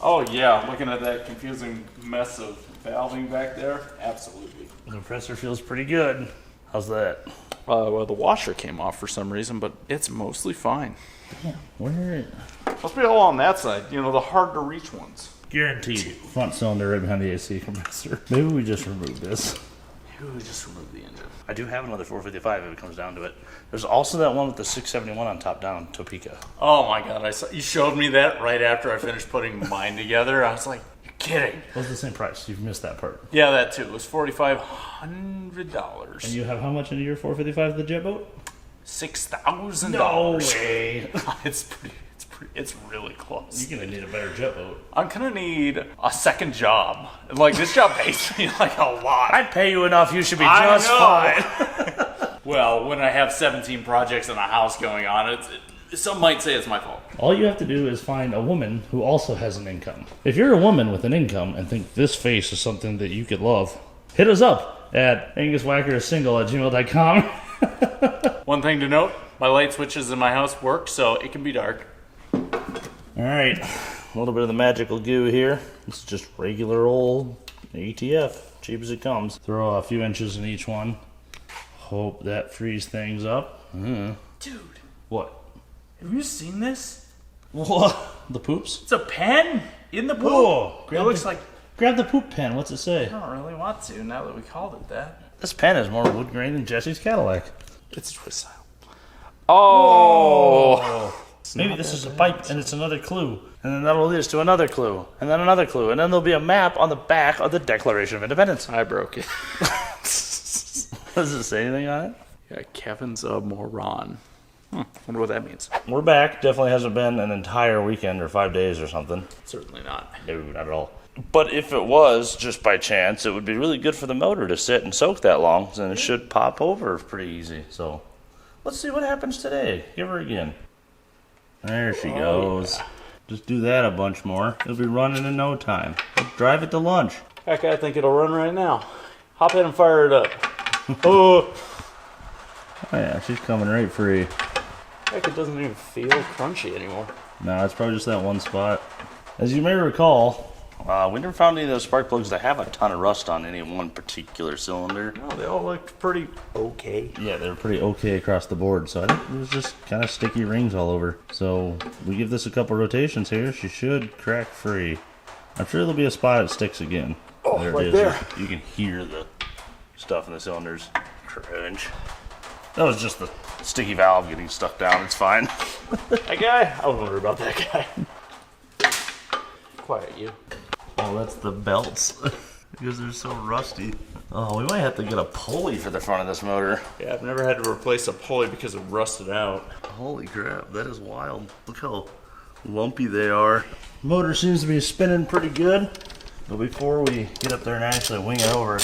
Oh yeah, looking at that confusing mess of valving back there, absolutely. The compressor feels pretty good. How's that? Well, the washer came off for some reason, but it's mostly fine. Yeah, where? Must be all on that side, you know, the hard to reach ones. Guaranteed. Front cylinder right behind the AC compressor. Maybe we just remove this. Maybe we just remove the engine. I do have another 455 if it comes down to it. There's also that one with the 671 on top down, Topeka. Oh my god, you showed me that right after I finished putting mine together. I was like, you're kidding. It was the same price. You've missed that part. Yeah, that too. It was $4,500. And you have how much into your 455 the jet boat? $6,000. No way. It's really close. You're gonna need a better jet boat. I'm gonna need a second job. Like, this job pays me like a lot. I'd pay you enough, you should be just fine. Well, when I have 17 projects in a house going on, some might say it's my fault. All you have to do is find a woman who also has an income. If you're a woman with an income and think this face is something that you could love, hit us up at anguswackersingle@gmail.com. One thing to note, my light switches in my house work, so it can be dark. Alright, a little bit of the magical goo here. This is just regular old ATF, cheap as it comes. Throw a few inches in each one. Hope that frees things up. Dude. What? Have you seen this? What? The poops? It's a pen in the poop. Whoa! It looks like... Grab the poop pen, what's it say? I don't really want to now that we called it that. This pen is more wood grain than Jesse's Cadillac. It's twist style. Oh! Maybe this is a pipe and it's another clue. And then that'll lead us to another clue. And then another clue. And then there'll be a map on the back of the Declaration of Independence. I broke it. Does it say anything on it? Yeah, Kevin's a moron. Wonder what that means. We're back. Definitely hasn't been an entire weekend or 5 days or something. Certainly not. No, not at all. But if it was, just by chance, it would be really good for the motor to sit and soak that long. And it should pop over pretty easy. So let's see what happens today. Give her again. There she goes. Yeah. Just do that a bunch more. It'll be running in no time. Let's drive it to lunch. Heck, I think it'll run right now. Hop in and fire it up. Oh yeah, she's coming right free. Heck, it doesn't even feel crunchy anymore. No, it's probably just that one spot. As you may recall, we never found any of those spark plugs that have a ton of rust on any one particular cylinder. No, they all looked pretty okay. Yeah, they were pretty okay across the board. So I think it was just kind of sticky rings all over. So we give this a couple rotations here. She should crack free. I'm sure there'll be a spot it sticks again. Oh, there right it is. there. You can hear the stuff in the cylinders. Crunch. That was just the sticky valve getting stuck down. It's fine. That guy? I wouldn't worry about that guy. Quiet, you. Oh, that's the belts. Because they're so rusty. Oh, we might have to get a pulley for the front of this motor. Yeah, I've never had to replace a pulley because it rusted out. Holy crap, that is wild. Look how lumpy they are. Motor seems to be spinning pretty good. But before we get up there and actually wing it over,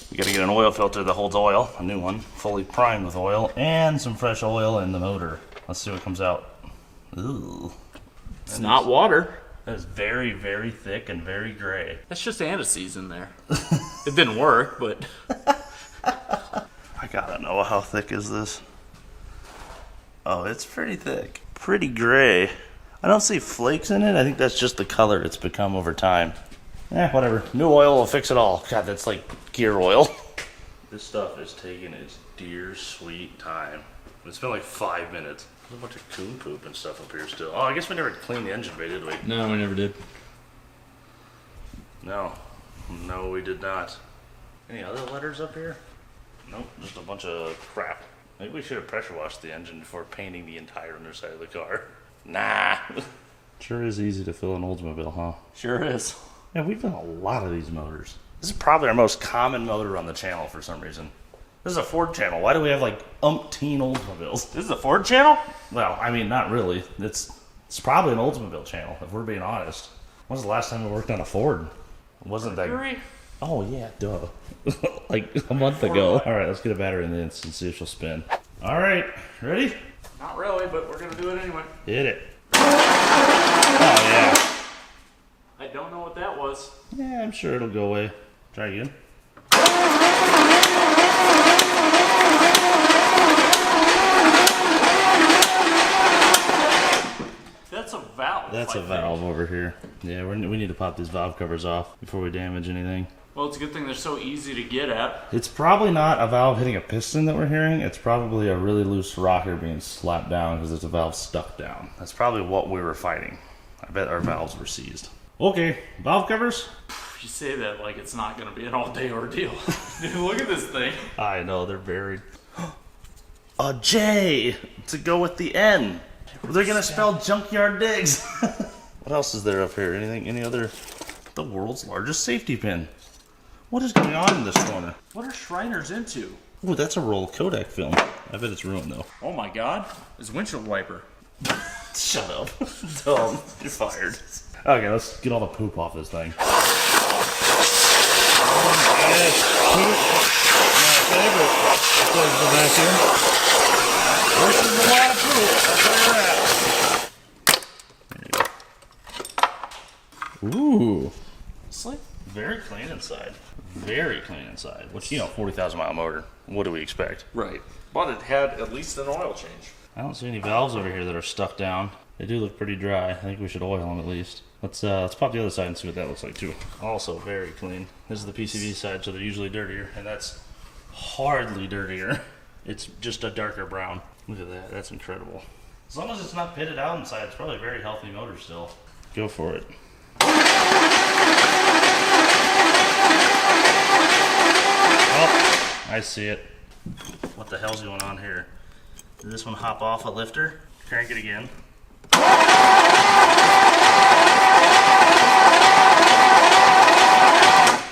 we gotta get an oil filter that holds oil, a new one, fully primed with oil, and some fresh oil in the motor. Let's see what comes out. Ooh. It's not water. That is very, very thick and very gray. That's just antices in there. It didn't work, but... I gotta know, how thick is this? Oh, it's pretty thick. Pretty gray. I don't see flakes in it. I think that's just the color it's become over time. Whatever. New oil will fix it all. God, that's like gear oil. This stuff is taking its dear sweet time. It's been like 5 minutes. There's a bunch of coon poop and stuff up here still. Oh, I guess we never cleaned the engine bay, did we? No, we never did. No. No, we did not. Any other letters up here? Nope, just a bunch of crap. Maybe we should have pressure washed the engine before painting the entire underside of the car. Nah. Sure is easy to fill an Oldsmobile, huh? Sure is. Yeah, we've done a lot of these motors. This is probably our most common motor on the channel for some reason. This is a Ford channel. Why do we have like umpteen Oldsmobiles? This is a Ford channel? Well, I mean, not really. It's probably an Oldsmobile channel, if we're being honest. When was the last time we worked on a Ford? It wasn't that... Oh, yeah, duh. Like a month ago. All right, let's get a battery in this and see if she'll spin. All right, ready? Not really, but we're going to do it anyway. Hit it. Oh, yeah. I don't know what that was. Yeah, I'm sure it'll go away. Try again. That's a valve. That's a valve over here. Yeah, we need to pop these valve covers off before we damage anything. Well, it's a good thing they're so easy to get at. It's probably not a valve hitting a piston that we're hearing. It's probably a really loose rocker being slapped down because there's a valve stuck down. That's probably what we were fighting. I bet our valves were seized. Okay, valve covers? You say that like it's not going to be an all-day ordeal. Dude, look at this thing. I know, they're buried. A J to go with the N. They're going to spell Junkyard Digs. What else is there up here? Anything? Any other? The world's largest safety pin. What is going on in this corner? What are Shriners into? Ooh, that's a roll of Kodak film. I bet it's ruined though. Oh my god. It's a windshield wiper. Shut up. Dumb. You're fired. Okay, let's get all the poop off this thing. Oh yes, poop. My favorite. Close the vacuum. This is a lot of poop. I'll tell you that. There you go. Ooh. It's like very clean inside. Very clean inside. Which, you know, 40,000 mile motor. What do we expect? Right. But it had at least an oil change. I don't see any valves over here that are stuck down. They do look pretty dry. I think we should oil them at least. Let's pop the other side and see what that looks like too. Also very clean. This is the PCV side, so they're usually dirtier, and that's hardly dirtier. It's just a darker brown. Look at that. That's incredible. As long as it's not pitted out inside, it's probably a very healthy motor still. Go for it. Oh, I see it. What the hell's going on here? Did this one hop off a lifter? Crank it again.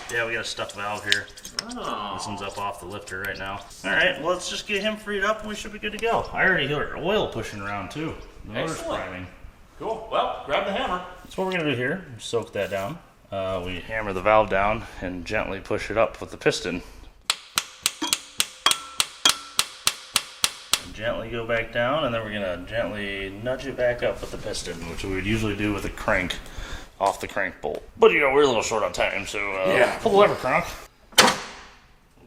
Yeah, we got a stuck valve here. Oh. This one's up off the lifter right now. Alright, well, let's just get him freed up and we should be good to go. I already heard oil pushing around too. The motor's priming. Cool. Well, grab the hammer. That's what we're going to do here. Soak that down. We hammer the valve down and gently push it up with the piston. Gently go back down, and then we're going to gently nudge it back up with the piston, which we would usually do with a crank off the crank bolt. But, you know, we're a little short on time, so yeah. Pull the lever, crank.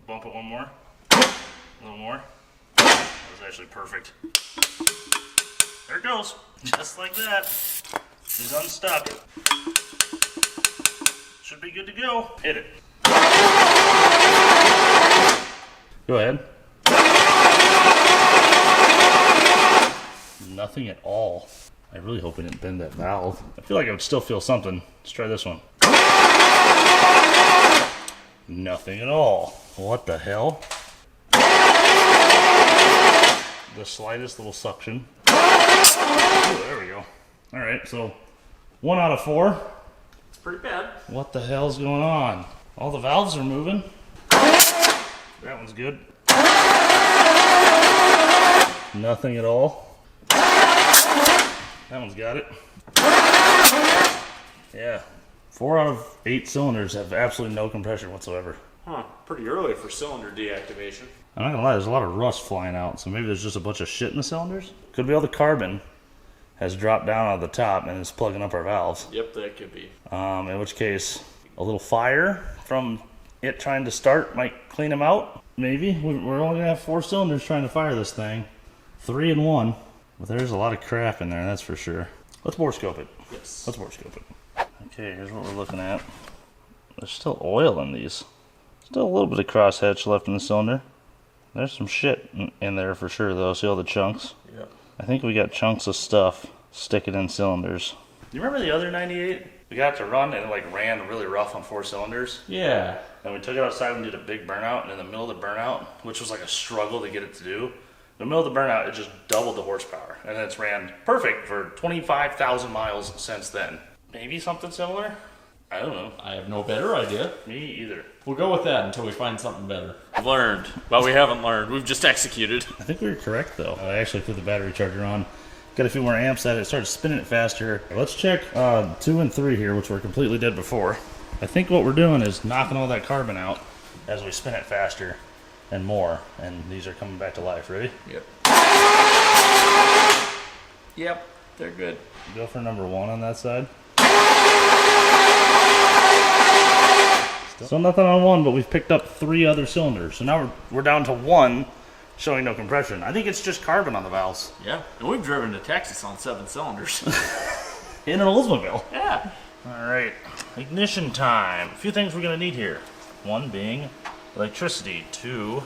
Bump it one more. A little more. That was actually perfect. There it goes. Just like that. She's unstuck. Should be good to go. Hit it. Go ahead. Nothing at all. I really hope we didn't bend that valve. I feel like I would still feel something. Let's try this one. Nothing at all. What the hell? The slightest little suction. Oh, there we go. Alright, so 1 out of 4. It's pretty bad. What the hell's going on? All the valves are moving. That one's good. Nothing at all. That one's got it. Yeah. 4 out of 8 cylinders have absolutely no compression whatsoever. Huh. Pretty early for cylinder deactivation. I'm not gonna lie, there's a lot of rust flying out, so maybe there's just a bunch of shit in the cylinders. Could be all the carbon has dropped down out of the top and is plugging up our valves. Yep, that could be. In which case, a little fire from it trying to start might clean them out. Maybe. We're only gonna have 4 cylinders trying to fire this thing. 3 in 1. But there's a lot of crap in there, that's for sure. Let's bore scope it. Yes. Let's bore scope it. Okay, here's what we're looking at. There's still oil in these. Still a little bit of crosshatch left in the cylinder. There's some shit in there for sure, though. See all the chunks? Yeah. I think we got chunks of stuff sticking in cylinders. You remember the other 98? We got it to run and it like ran really rough on 4 cylinders. Yeah. And we took it outside and did a big burnout. And in the middle of the burnout, which was like a struggle to get it to do, in the middle of the burnout, it just doubled the horsepower. And it's ran perfect for 25,000 miles since then. Maybe something similar? I don't know. I have no better idea. Me either. We'll go with that until we find something better. Learned. But we haven't learned. We've just executed. I think we were correct, though. I actually put the battery charger on. Got a few more amps at it. Started spinning it faster. Let's check 2 and 3 here, which were completely dead before. I think what we're doing is knocking all that carbon out as we spin it faster and more. And these are coming back to life. Ready? Yep. Yep. They're good. Go for number 1 on that side. So nothing on one, but we've picked up 3 other cylinders. So now we're down to 1 showing no compression. I think it's just carbon on the valves. Yeah, and we've driven to Texas on 7 cylinders. In an Oldsmobile. Yeah. All right, ignition time. A few things we're gonna need here. 1 being electricity, 2,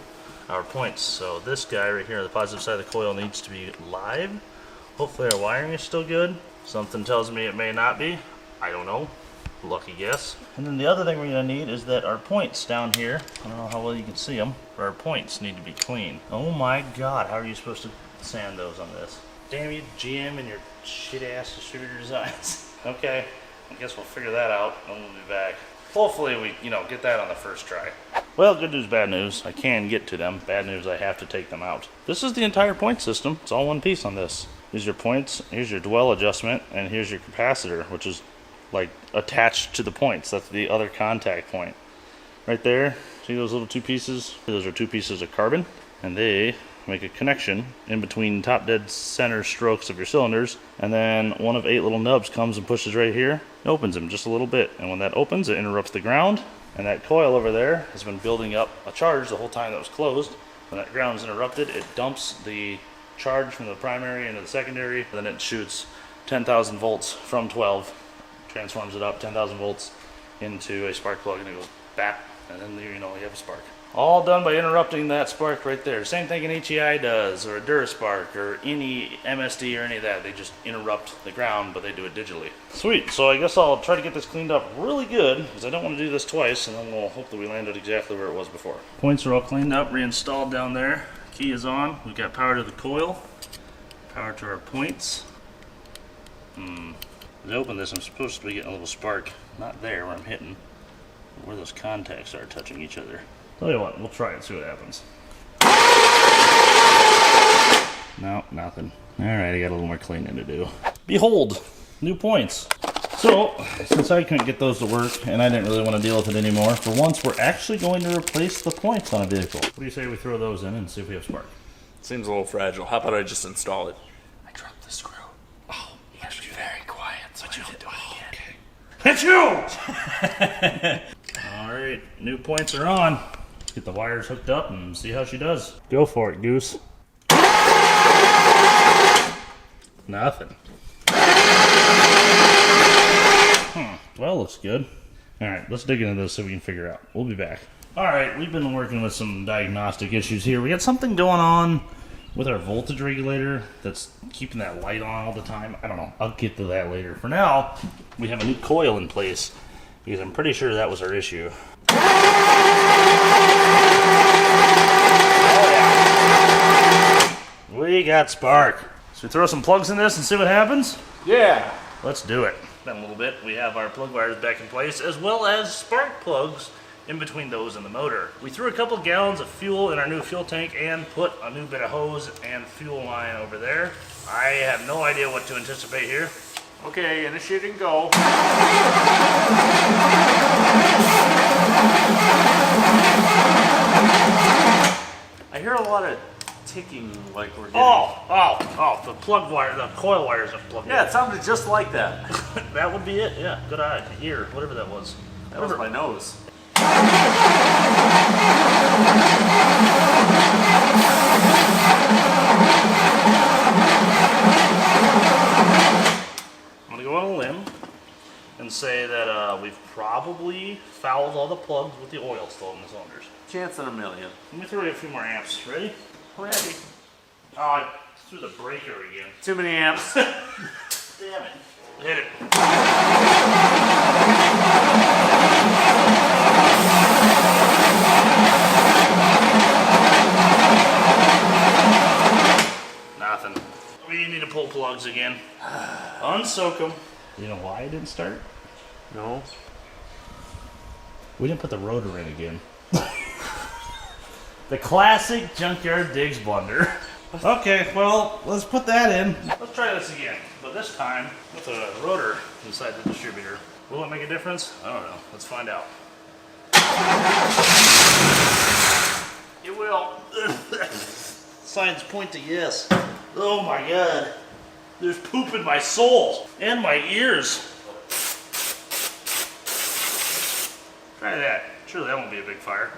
our points. So this guy right here, the positive side of the coil, needs to be live. Hopefully our wiring is still good. Something tells me it may not be. I don't know. Lucky guess. And then the other thing we're gonna need is that our points down here, I don't know how well you can see them, but our points need to be clean. Oh my God, how are you supposed to sand those on this? Damn you, GM, and your shit-ass distributor designs. Okay, I guess we'll figure that out and we'll be back. Hopefully we, get that on the first try. Well, good news, bad news. I can get to them. Bad news, I have to take them out. This is the entire point system. It's all one piece on this. Here's your points, here's your dwell adjustment, and here's your capacitor, which is like attached to the points. That's the other contact point. Right there, see those little 2 pieces? Those are 2 pieces of carbon, and they make a connection in between top dead center strokes of your cylinders, and then one of 8 little nubs comes and pushes right here, opens them just a little bit, and when that opens, it interrupts the ground, and that coil over there has been building up a charge the whole time that was closed. When that ground is interrupted, it dumps the charge from the primary into the secondary, and then it shoots 10,000 volts from 12, transforms it up 10,000 volts into a spark plug, and it goes bap, and then you have a spark. All done by interrupting that spark right there. Same thing an HEI does, or a DuraSpark, or any MSD or any of that. They just interrupt the ground, but they do it digitally. Sweet, so I guess I'll try to get this cleaned up really good, because I don't want to do this twice, and then we'll hope that we land it exactly where it was before. Points are all cleaned up, reinstalled down there. Key is on. We've got power to the coil, power to our points. As I open this, I'm supposed to be getting a little spark. Not there where I'm hitting, but where those contacts are touching each other. Tell you what, we'll try it, see what happens. No, nothing. Alright, I got a little more cleaning to do. Behold, new points. So, since I couldn't get those to work, and I didn't really want to deal with it anymore, for once we're actually going to replace the points on a vehicle. What do you say we throw those in and see if we have spark? Seems a little fragile. How about I just install it? I dropped the screw. Oh, you have to be very quiet so I don't do it again. Okay. Hit you! Alright, new points are on. Get the wires hooked up and see how she does. Go for it, Goose. Nothing. Well, looks good. Alright, let's dig into this so we can figure out. We'll be back. Alright, we've been working with some diagnostic issues here. We got something going on with our voltage regulator that's keeping that light on all the time. I don't know. I'll get to that later. For now, we have a new coil in place because I'm pretty sure that was our issue. Oh, yeah. We got spark. So we throw some plugs in this and see what happens? Yeah. Let's do it. In a little bit, we have our plug wires back in place, as well as spark plugs in between those and the motor. We threw a couple gallons of fuel in our new fuel tank and put a new bit of hose and fuel line over there. I have no idea what to anticipate here. Okay, initiate and go. I hear a lot of ticking like we're getting. Oh, the plug wire, the coil wires are plugged in. Yeah, it sounded just like that. That would be it, yeah. Good eye, ear, whatever that was. That was my nose. I'm gonna go on a limb and say that we've probably fouled all the plugs with the oil still in the cylinders. Chance in a million. Let me throw you a few more amps. Ready? Ready. Oh, I threw the breaker again. Too many amps. Damn it. Hit it. Nothing. We need to pull plugs again. Unsoak them. You know why it didn't start? No. We didn't put the rotor in again. The classic Junkyard Digs blunder. Okay, well, let's put that in. Let's try this again, but this time with a rotor inside the distributor. Will it make a difference? I don't know. Let's find out. It will. Signs point to yes. Oh my god. There's poop in my soul and my ears. Try that. Surely that won't be a big fire.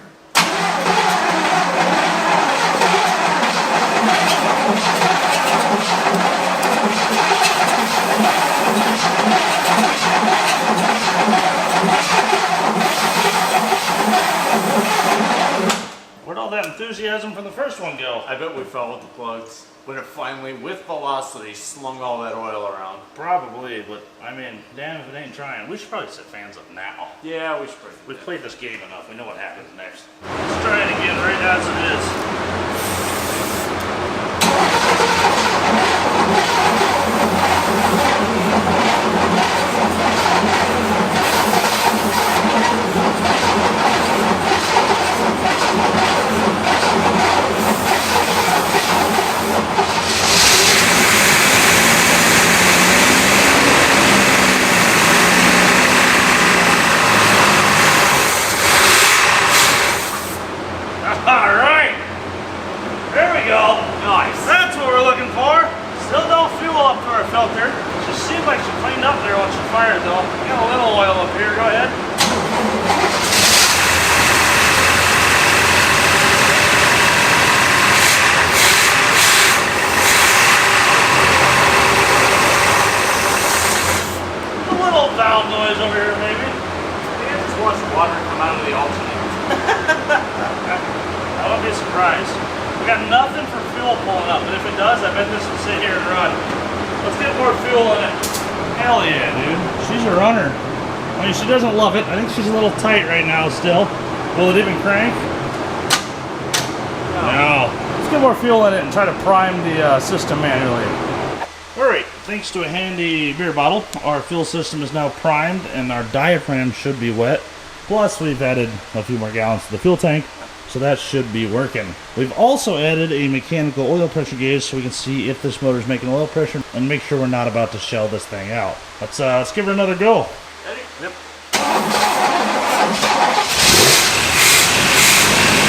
Where'd all that enthusiasm from the first one go? I bet we fell with the plugs when it finally, with velocity, slung all that oil around. Probably, but I mean, damn if it ain't trying. We should probably set fans up now. Yeah, we should probably. We've played this game enough. We know what happens next. Let's try it again right as it Alright! There we go! Nice. That's what we're looking for! Still don't fuel up to our filter. She seemed like she cleaned up there once she fired though. Got a little oil up here, go ahead. A little valve noise over here maybe. I just watched water come out of the alternator. I wouldn't be surprised. We got nothing for fuel pulling up, but if it does, I bet this will sit here and run. Let's get more fuel in it. Hell yeah, dude. She's a runner. I mean, she doesn't love it. I think she's a little tight right now still. Will it even crank? No. Let's get more fuel in it and try to prime the system manually. Alright, thanks to a handy beer bottle, our fuel system is now primed and our diaphragm should be wet. Plus, we've added a few more gallons to the fuel tank, so that should be working. We've also added a mechanical oil pressure gauge so we can see if this motor is making oil pressure and make sure we're not about to shell this thing out. Let's give her another go. Ready? Yep.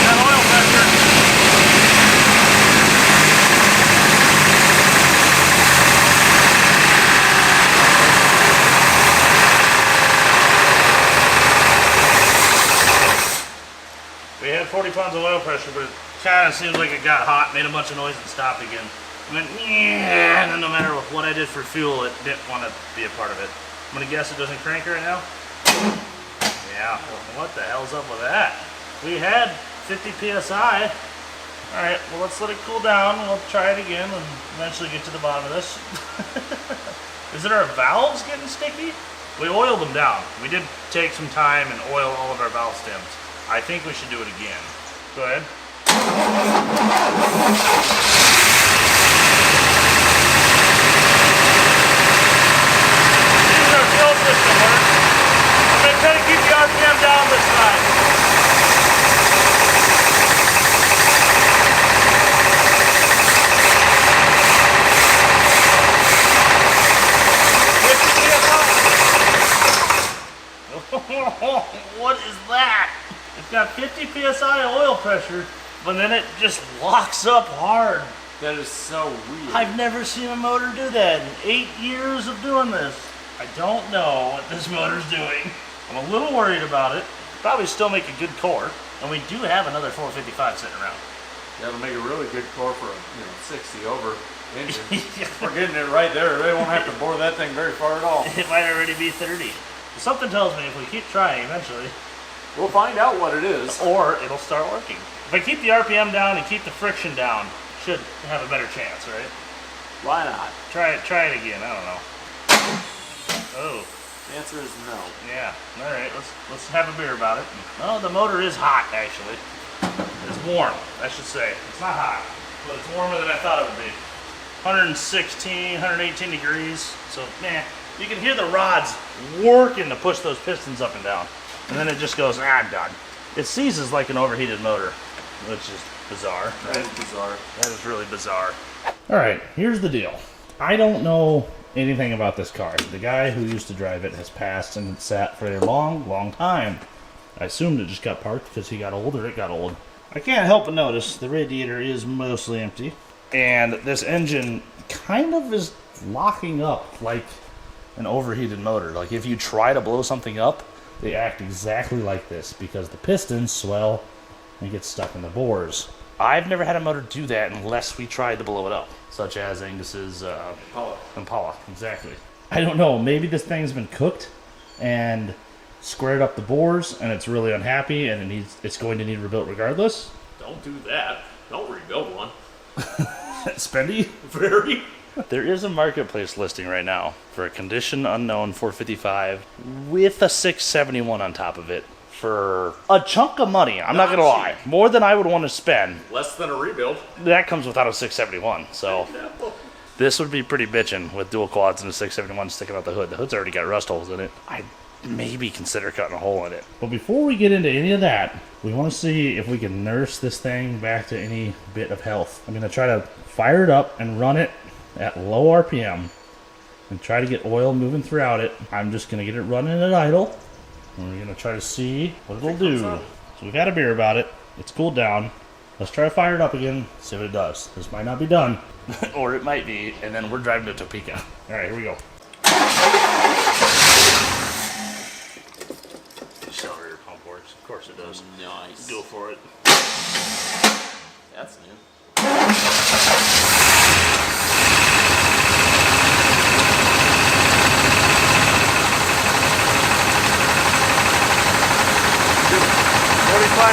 Got oil pressure. We had 40 pounds of oil pressure, but it kind of seems like it got hot, made a bunch of noise, and stopped again. I went, yeah, and then no matter what I did for fuel, it didn't want to be a part of it. I'm gonna guess it doesn't crank right now. Yeah, what the hell's up with that? We had 50 psi. All right, well let's let it cool down. We'll try it again and eventually get to the bottom of this. Is it our valves getting sticky? We oiled them down. We did take some time and oil all of our valve stems. I think we should do it again. Go ahead. This is our fuel system work. I'm going to try to keep the RPM down this time. What is that? It's got 50 psi oil pressure, but then it just locks up hard. That is so weird. I've never seen a motor do that in 8 years of doing this. I don't know what this motor's doing. I'm a little worried about it. Probably still make a good core, and we do have another 455 sitting around. That'll make a really good core for a 60 over engine. Yeah. We're getting it right there. They won't have to bore that thing very far at all. It might already be 30. Something tells me if we keep trying, eventually, We'll find out what it is. or it'll start working. If I keep the RPM down and keep the friction down, should have a better chance, right? Why not? Try it again. I don't know. Oh, The answer is no. yeah. All right, let's have a beer about it. Oh, the motor is hot actually. It's warm, I should say. It's not hot, but it's warmer than I thought it would be. 116, 118 degrees. So, man, you can hear the rods working to push those pistons up and down. And then it just goes, I'm done. It seizes like an overheated motor, which is bizarre. Right? That is bizarre. That is really bizarre. All right, here's the deal. I don't know anything about this car. The guy who used to drive it has passed and sat for a long, long time. I assumed it just got parked because he got old or it got old. I can't help but notice the radiator is mostly empty. And this engine kind of is locking up like an overheated motor. Like if you try to blow something up, they act exactly like this because the pistons swell and get stuck in the bores. I've never had a motor do that unless we tried to blow it up, such as Angus's Impala. Exactly. I don't know, maybe this thing's been cooked and squared up the bores and it's really unhappy and it's going to need rebuilt regardless. Don't do that. Don't rebuild one. Spendy? Very. There is a marketplace listing right now for a condition unknown 455 with a 671 on top of it for a chunk of money. I'm not going to lie. More than I would want to spend. Less than a rebuild. That comes without a 671, so this would be pretty bitchin' with dual quads and a 671 sticking out the hood. The hood's already got rust holes in it. I'd maybe consider cutting a hole in it. But before we get into any of that, we want to see if we can nurse this thing back to any bit of health. I'm going to try to fire it up and run it at low RPM and try to get oil moving throughout it. I'm just going to get it running at idle. And we're going to try to see what it'll do. So we've had a beer about it. It's cooled down. Let's try to fire it up again, see what it does. This might not be done. Or it might be, and then we're driving to Topeka. Alright, here we go. Accelerator pump works. Of course it does. Nice. Go for it. That's new.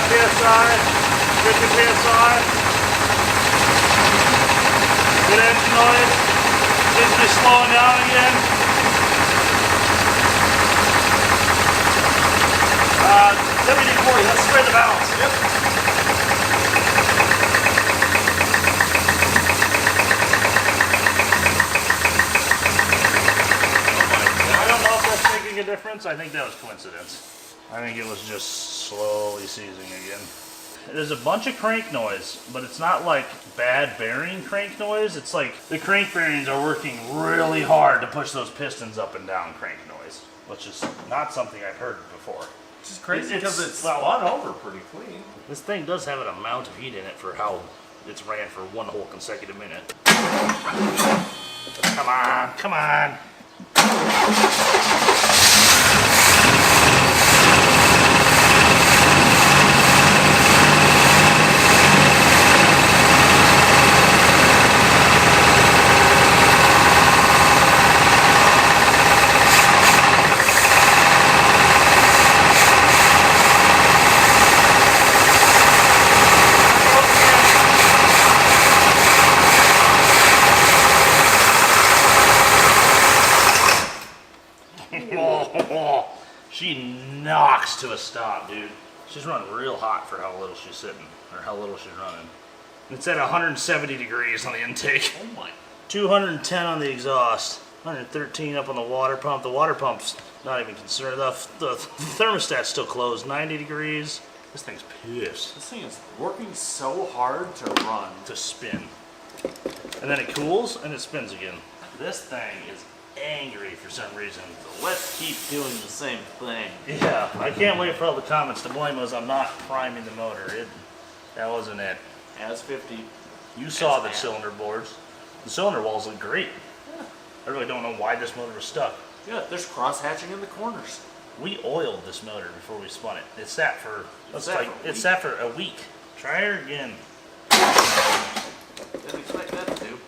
PSI, 50 PSI. Good engine noise. Seems to be slowing down again. 70-40, let's spread the balance. Yep. I don't know if that's making a difference. I think that was coincidence. I think it was just slowly seizing again. There's a bunch of crank noise, but it's not like bad bearing crank noise. It's like the crank bearings are working really hard to push those pistons up and down crank noise, which is not something I've heard before. Which is crazy because it's spun over pretty clean. This thing does have an amount of heat in it for how it's ran for one whole consecutive minute. Come on, come on. She knocks to a stop, dude. She's running real hot for how little she's sitting, or how little she's running. It's at 170 degrees on the intake. Oh my. 210 on the exhaust. 113 up on the water pump. The water pump's not even concerned. The thermostat's still closed. 90 degrees. This thing's pissed. This thing is working so hard to run. To spin. And then it cools and it spins again. This thing is angry for some reason. So let's keep doing the same thing. Yeah, I can't wait for all the comments to blame us on not priming the motor. That wasn't it. As 50. You saw the cylinder boards. The cylinder walls look great. Yeah. I really don't know why this motor was stuck. Yeah, there's cross hatching in the corners. We oiled this motor before we spun it. It sat for It sat for a week. Try her again. Didn't expect that to do.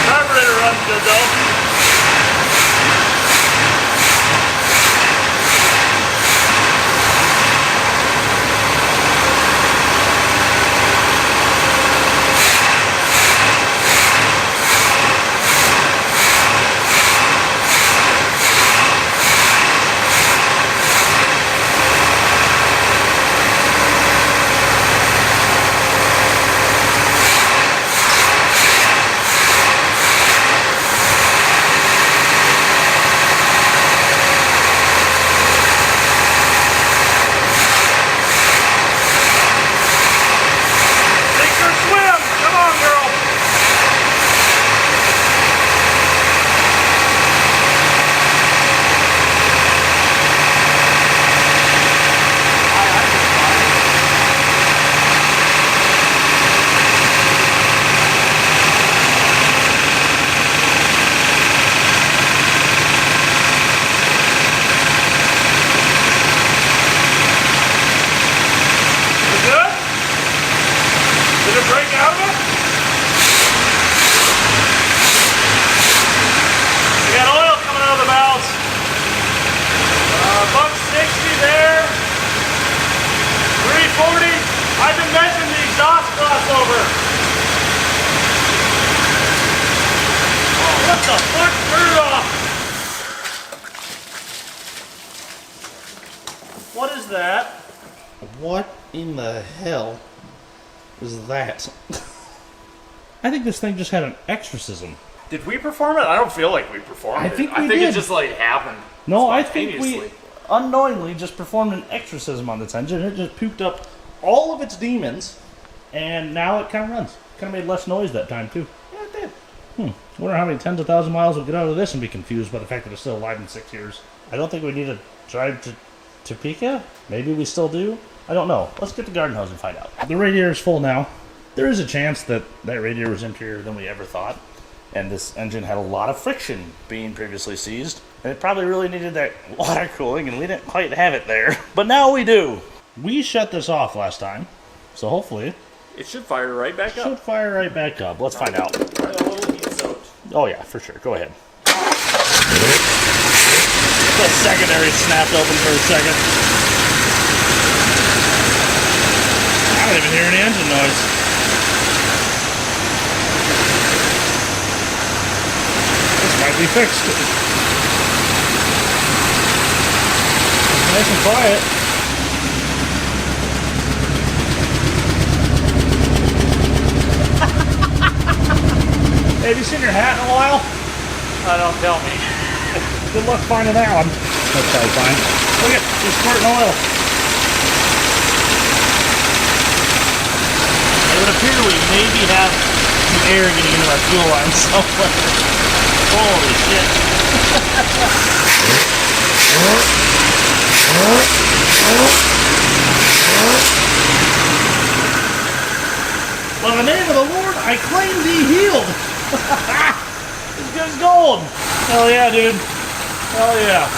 Carburetor runs good though. I've been mentioning the exhaust crossover. Oh, what the fuck? Turn it off. What is that? What in the hell is that? I think this thing just had an exorcism. Did we perform it? I don't feel like we performed I think it. we I think did. it just like happened. No, I think we spontaneously. unknowingly just performed an exorcism on this engine. It just pooped up all of its demons, and now it kind of runs. Kind of made less noise that time, too. Yeah, it did. Wonder how many tens of thousands of miles we'll get out of this and be confused by the fact that it's still alive in 6 years. I don't think we need to drive to Topeka. Maybe we still do. I don't know. Let's get the garden hose and find out. The radiator is full now. There is a chance that that radiator was emptier than we ever thought, and this engine had a lot of friction being previously seized, and it probably really needed that water cooling, and we didn't quite have it there. But now we do. We shut this off last time, so hopefully It should fire right back it should up. fire right back up. Let's find out. Right, a little heat soaked. Oh yeah, for sure. Go ahead. The secondary snapped open for a second. I don't even hear any engine noise. This might be fixed. It's nice and quiet. Hey, have you seen your hat in a while? Don't tell me. Good luck finding that one. That's probably fine. Look at you're squirting oil. It would appear we maybe have some air getting into our fuel line somewhere. Holy shit. Well, in the name of the Lord, I claim thee healed. It's good as gold. Hell yeah, dude. Hell yeah.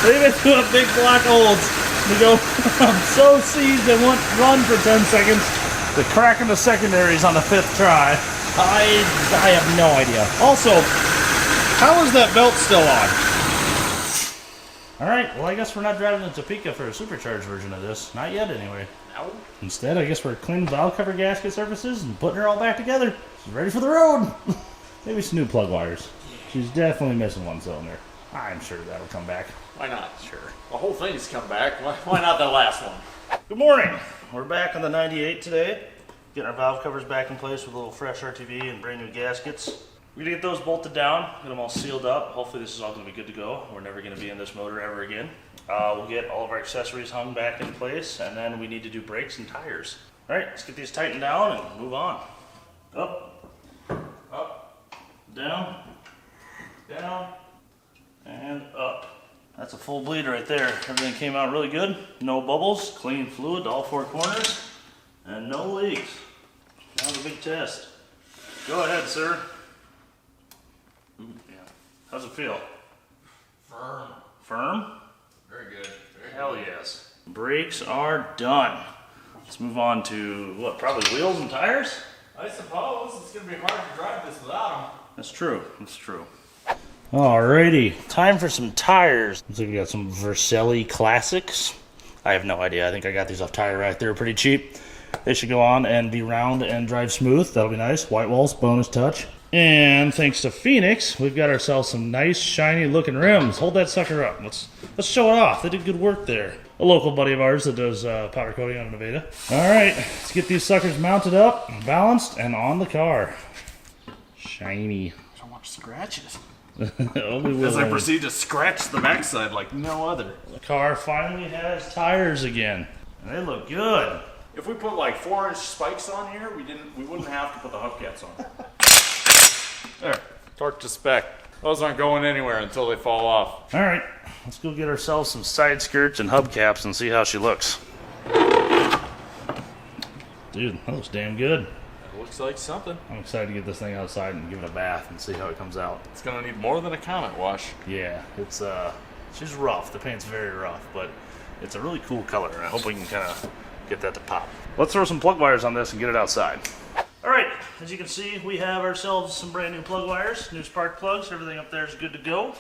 Leave it to a big black Olds. We go from so seized and won't run for 10 seconds to cracking the secondaries on the 5th try. I have no idea. Also, how is that belt still on? Alright, well I guess we're not driving to Topeka for a supercharged version of this. Not yet anyway. No. Instead, I guess we're cleaning valve cover gasket surfaces and putting her all back together. She's ready for the road. Maybe some new plug wires. She's definitely missing one cylinder. I'm sure that'll come back. Why not? Sure. The whole thing's come back. Why not the last one? Good morning. We're back on the 98 today. Getting our valve covers back in place with a little fresh RTV and brand new gaskets. We're gonna get those bolted down, get them all sealed up. Hopefully this is all gonna be good to go. We're never gonna be in this motor ever again. We'll get all of our accessories hung back in place, and then we need to do brakes and tires. All right, let's get these tightened down and move on. Up, up, down, down, and up. That's a full bleed right there. Everything came out really good. No bubbles, clean fluid to all 4 corners, and no leaks. That was a big test. Go ahead, sir. Ooh, yeah. How's it feel? Firm. Firm? Very good. Hell yes. Brakes are done. Let's move on to, what, probably wheels and tires? I suppose it's going to be hard to drive this without them. That's true. That's true. Alrighty. Time for some tires. Looks like we got some Vercelli Classics. I have no idea. I think I got these off Tire Rack. They were pretty cheap. They should go on and be round and drive smooth. That'll be nice. White walls, bonus touch. And thanks to Phoenix, we've got ourselves some nice, shiny looking rims. Hold that sucker up. Let's show it off. They did good work there. A local buddy of ours that does powder coating on Nevada. Alright, let's get these suckers mounted up, balanced, and on the car. Shiny. I don't want to scratch it. Only will. As I proceed to scratch the backside like no other. The car finally has tires again. And they look good. If we put like 4-inch spikes on here, we wouldn't have to put the hubcaps on. There, torque to spec. Those aren't going anywhere until they fall off. Alright, let's go get ourselves some side skirts and hubcaps and see how she looks. Dude, that looks damn good. It looks like something. I'm excited to get this thing outside and give it a bath and see how it comes out. It's gonna need more than a Comet wash. Yeah, it's she's rough. The paint's very rough, but it's a really cool color. I hope we can kind of get that to pop. Let's throw some plug wires on this and get it outside. Alright, as you can see, we have ourselves some brand new plug wires, new spark plugs. Everything up there is good to go.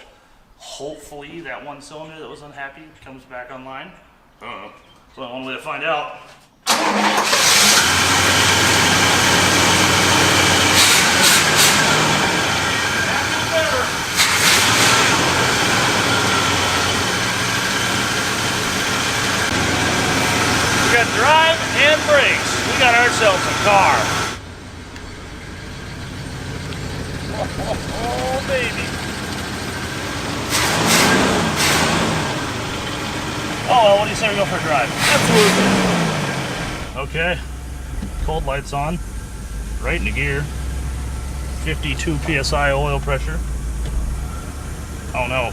Hopefully that one cylinder that was unhappy comes back online. I don't know. There's only one way to find out. We got drive and brakes. We got ourselves a car. Oh, baby. Oh, well, what do you say we go for a drive? Absolutely. Okay. Cold lights on. Right into gear. 52 psi oil pressure. Oh no.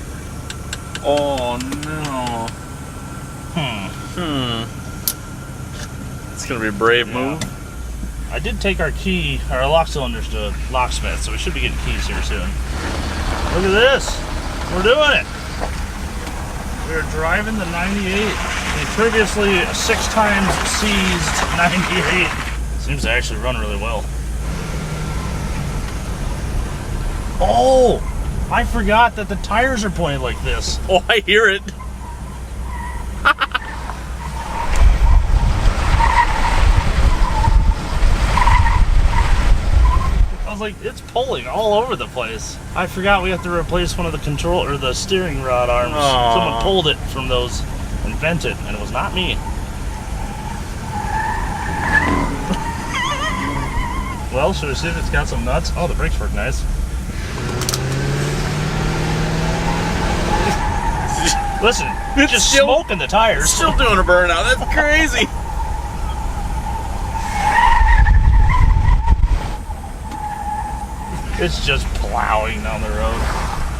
Oh no. It's gonna be a brave move. I did take our lock cylinders to locksmith, so we should be getting keys here soon. Look at this. We're doing it. We're driving the 98. The previously 6 times seized 98. Seems to actually run really well. Oh, I forgot that the tires are pointed like this. Oh, I hear it. I was like, it's pulling all over the place. I forgot we have to replace one of the control or the steering rod arms. Aww. Someone pulled it from those and bent it, and it was not me. Well, should we see if it's got some nuts? Oh, the brakes work nice. Listen, it's just still smoking the tires. Still doing a burnout. That's crazy. It's just plowing down the road.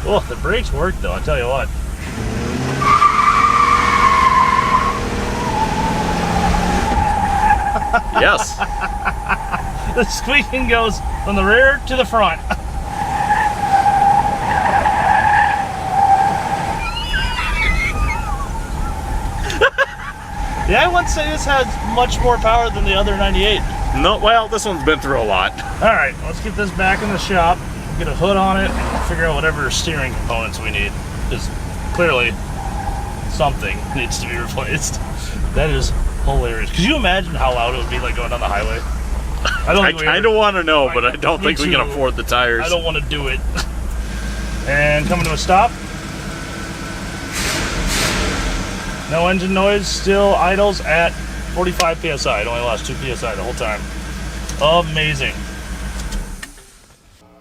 Oh, the brakes work though, I tell you what. Yes. The squeaking goes from the rear to the front. Yeah, I wouldn't say this has much more power than the other 98. No, well, this one's been through a lot. All right, let's get this back in the shop, get a hood on it, and figure out whatever steering components we need. Because clearly something needs to be replaced. That is hilarious. Could you imagine how loud it would be like going down the highway? I kind of want to know, but I don't think we can afford the tires. I don't want to do it. And coming to a stop. No engine noise, still idles at 45 psi. It only lost 2 psi the whole time. Amazing.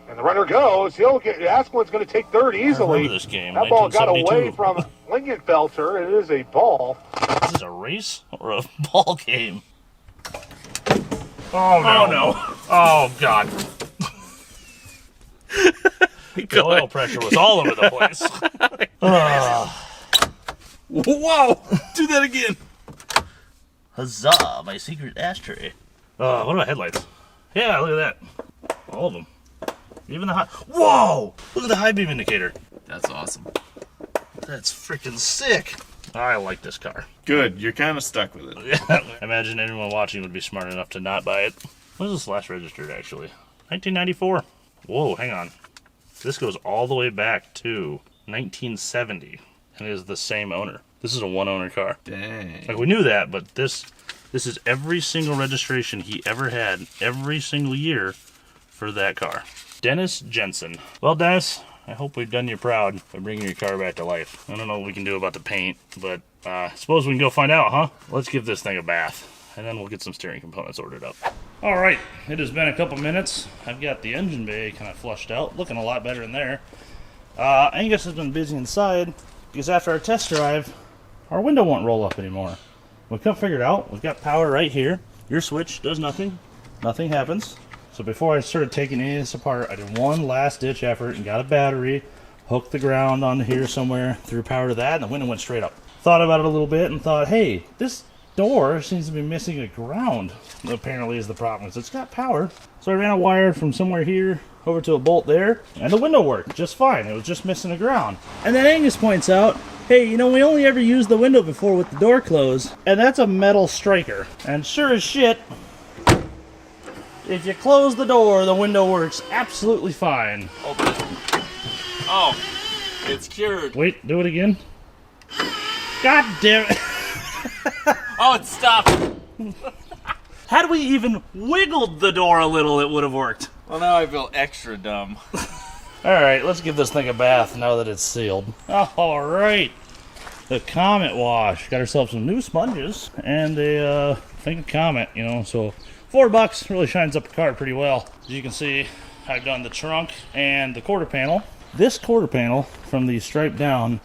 And the runner goes. Askelin's going to take third easily. I remember this game. That ball got away from Lingenfelter. It is a ball. Is this a race or a ball game? Oh no! Oh no! Oh god! The oil pressure was all over the place. Whoa! Do that again. Huzzah! My secret ashtray. What about headlights? Yeah, look at that. All of them. Even the high. Whoa! Look at the high beam indicator. That's awesome. That's freaking sick. I like this car. Good. You're kind of stuck with it. I imagine anyone watching would be smart enough to not buy it. When was this last registered, actually? 1994. Whoa, hang on. This goes all the way back to 1970. And it is the same owner. This is a one-owner car. Dang. Like, we knew that, but this is every single registration he ever had, every single year for that car. Dennis Jensen. Well, Dennis, I hope we've done you proud by bringing your car back to life. I don't know what we can do about the paint, but I suppose we can go find out, huh? Let's give this thing a bath, and then we'll get some steering components ordered up. All right, it has been a couple minutes. I've got the engine bay kind of flushed out, looking a lot better in there. Angus has been busy inside, because after our test drive, our window won't roll up anymore. We've come figured out, we've got power right here. Your switch does nothing. Nothing happens. So before I started taking any of this apart, I did one last ditch effort and got a battery, hooked the ground on here somewhere, threw power to that, and the window went straight up. Thought about it a little bit and thought, hey, this door seems to be missing a ground. Apparently is the problem, because it's got power. So I ran a wire from somewhere here over to a bolt there, and the window worked just fine. It was just missing a ground. And then Angus points out, hey, you know, we only ever used the window before with the door closed, and that's a metal striker. And sure as shit, If you close the door, the window works absolutely fine. Open it. Oh, it's cured. Wait, do it again. God damn it. Oh, it stopped. Had we even wiggled the door a little, it would have worked. Well, now I feel extra dumb. Alright, let's give this thing a bath now that it's sealed. Alright. The Comet wash. Got ourselves some new sponges and a thing of Comet, you know, so $4 really shines up the car pretty well. As you can see, I've done the trunk and the quarter panel. This quarter panel from the stripe down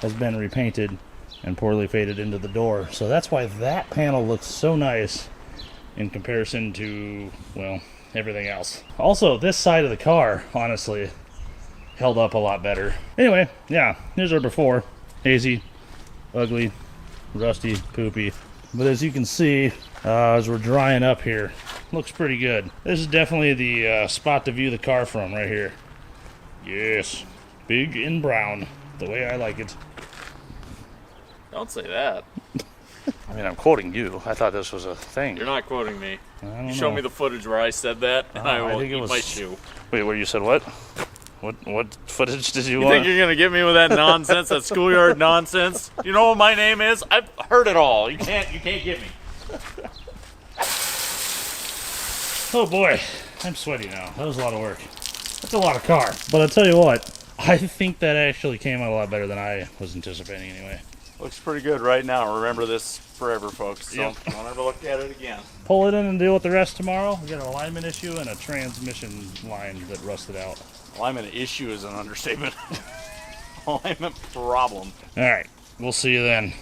has been repainted and poorly faded into the door. So that's why that panel looks so nice in comparison to, well, everything else. Also, this side of the car, honestly, held up a lot better. Anyway, yeah, here's our before. Hazy, ugly, rusty, poopy. But as you can see, as we're drying up here, looks pretty good. This is definitely the spot to view the car from right here. Yes, big and brown, the way I like it. Don't say that. I mean, I'm quoting you. I thought this was a thing. You're not quoting me. You Show me the footage where I said that, and I will eat my shoe. Wait, where you said what? What footage did you You want? think you're gonna get me with that nonsense, that schoolyard nonsense? You know what my name is? I've heard it all. You can't get me. Oh boy, I'm sweaty now. That was a lot of work. That's a lot of car. But I'll tell you what, I think that actually came out a lot better than I was anticipating anyway. Looks pretty good right now. Remember this forever, folks. So Yep. don't ever look at it again. Pull it in and deal with the rest tomorrow. We got an alignment issue and a transmission line that rusted out. Alignment issue is an understatement. Alignment problem. All right, we'll see you then.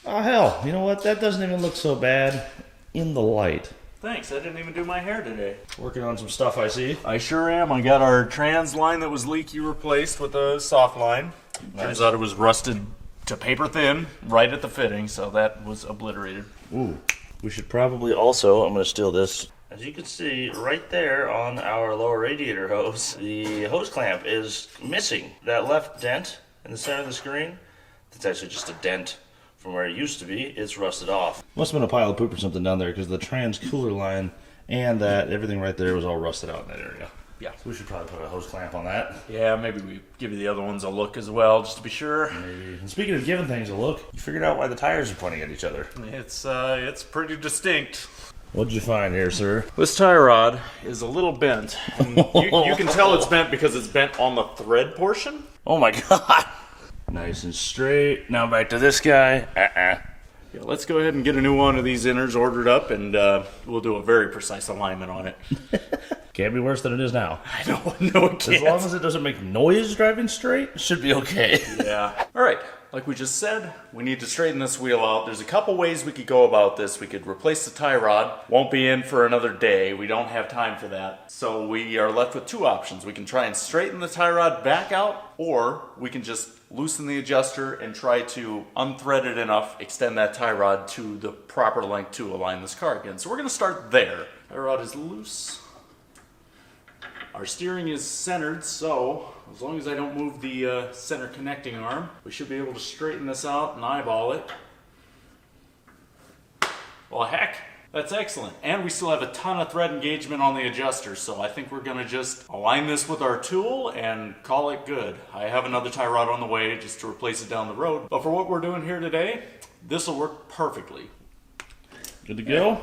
Oh hell, you know what? That doesn't even look so bad in the light. Thanks. I didn't even do my hair today. Working on some stuff, I see. I sure am. I got our trans line that was leaky replaced with a soft line. Turns out it was rusted to paper thin right at the fitting, so that was obliterated. Ooh, we should probably also, I'm going to steal this. As you can see right there on our lower radiator hose, the hose clamp is missing. That left dent in the center of the screen, that's actually just a dent from where it used to be. It's rusted off. Must have been a pile of poop or something down there because the trans cooler line and that everything right there was all rusted out in that area. Yeah. So we should probably put a hose clamp on that. Yeah, maybe we give you the other ones a look as well, just to be sure. Maybe. And speaking of giving things a look, you figured out why the tires are pointing at each other. It's pretty distinct. What'd you find here, sir? This tie rod is a little bent. And you can tell it's bent because it's bent on the thread portion. Oh my god. Nice and straight. Now back to this guy. Yeah, let's go ahead and get a new one of these inners ordered up, and we'll do a very precise alignment on it. Can't be worse than it is now. I don't know it can't. As long as it doesn't make noise driving straight, it should be okay. Yeah. All right. Like we just said, we need to straighten this wheel out. There's a couple ways we could go about this. We could replace the tie rod. Won't be in for another day. We don't have time for that. So we are left with two options. We can try and straighten the tie rod back out, or we can just loosen the adjuster and try to unthread it enough, extend that tie rod to the proper length to align this car again. So we're going to start there. Tie rod is loose. Our steering is centered, so as long as I don't move the center connecting arm, we should be able to straighten this out and eyeball it. Well, heck, that's excellent. And we still have a ton of thread engagement on the adjuster, so I think we're going to just align this with our tool and call it good. I have another tie rod on the way just to replace it down the road, but for what we're doing here today, this will work perfectly. Good to go?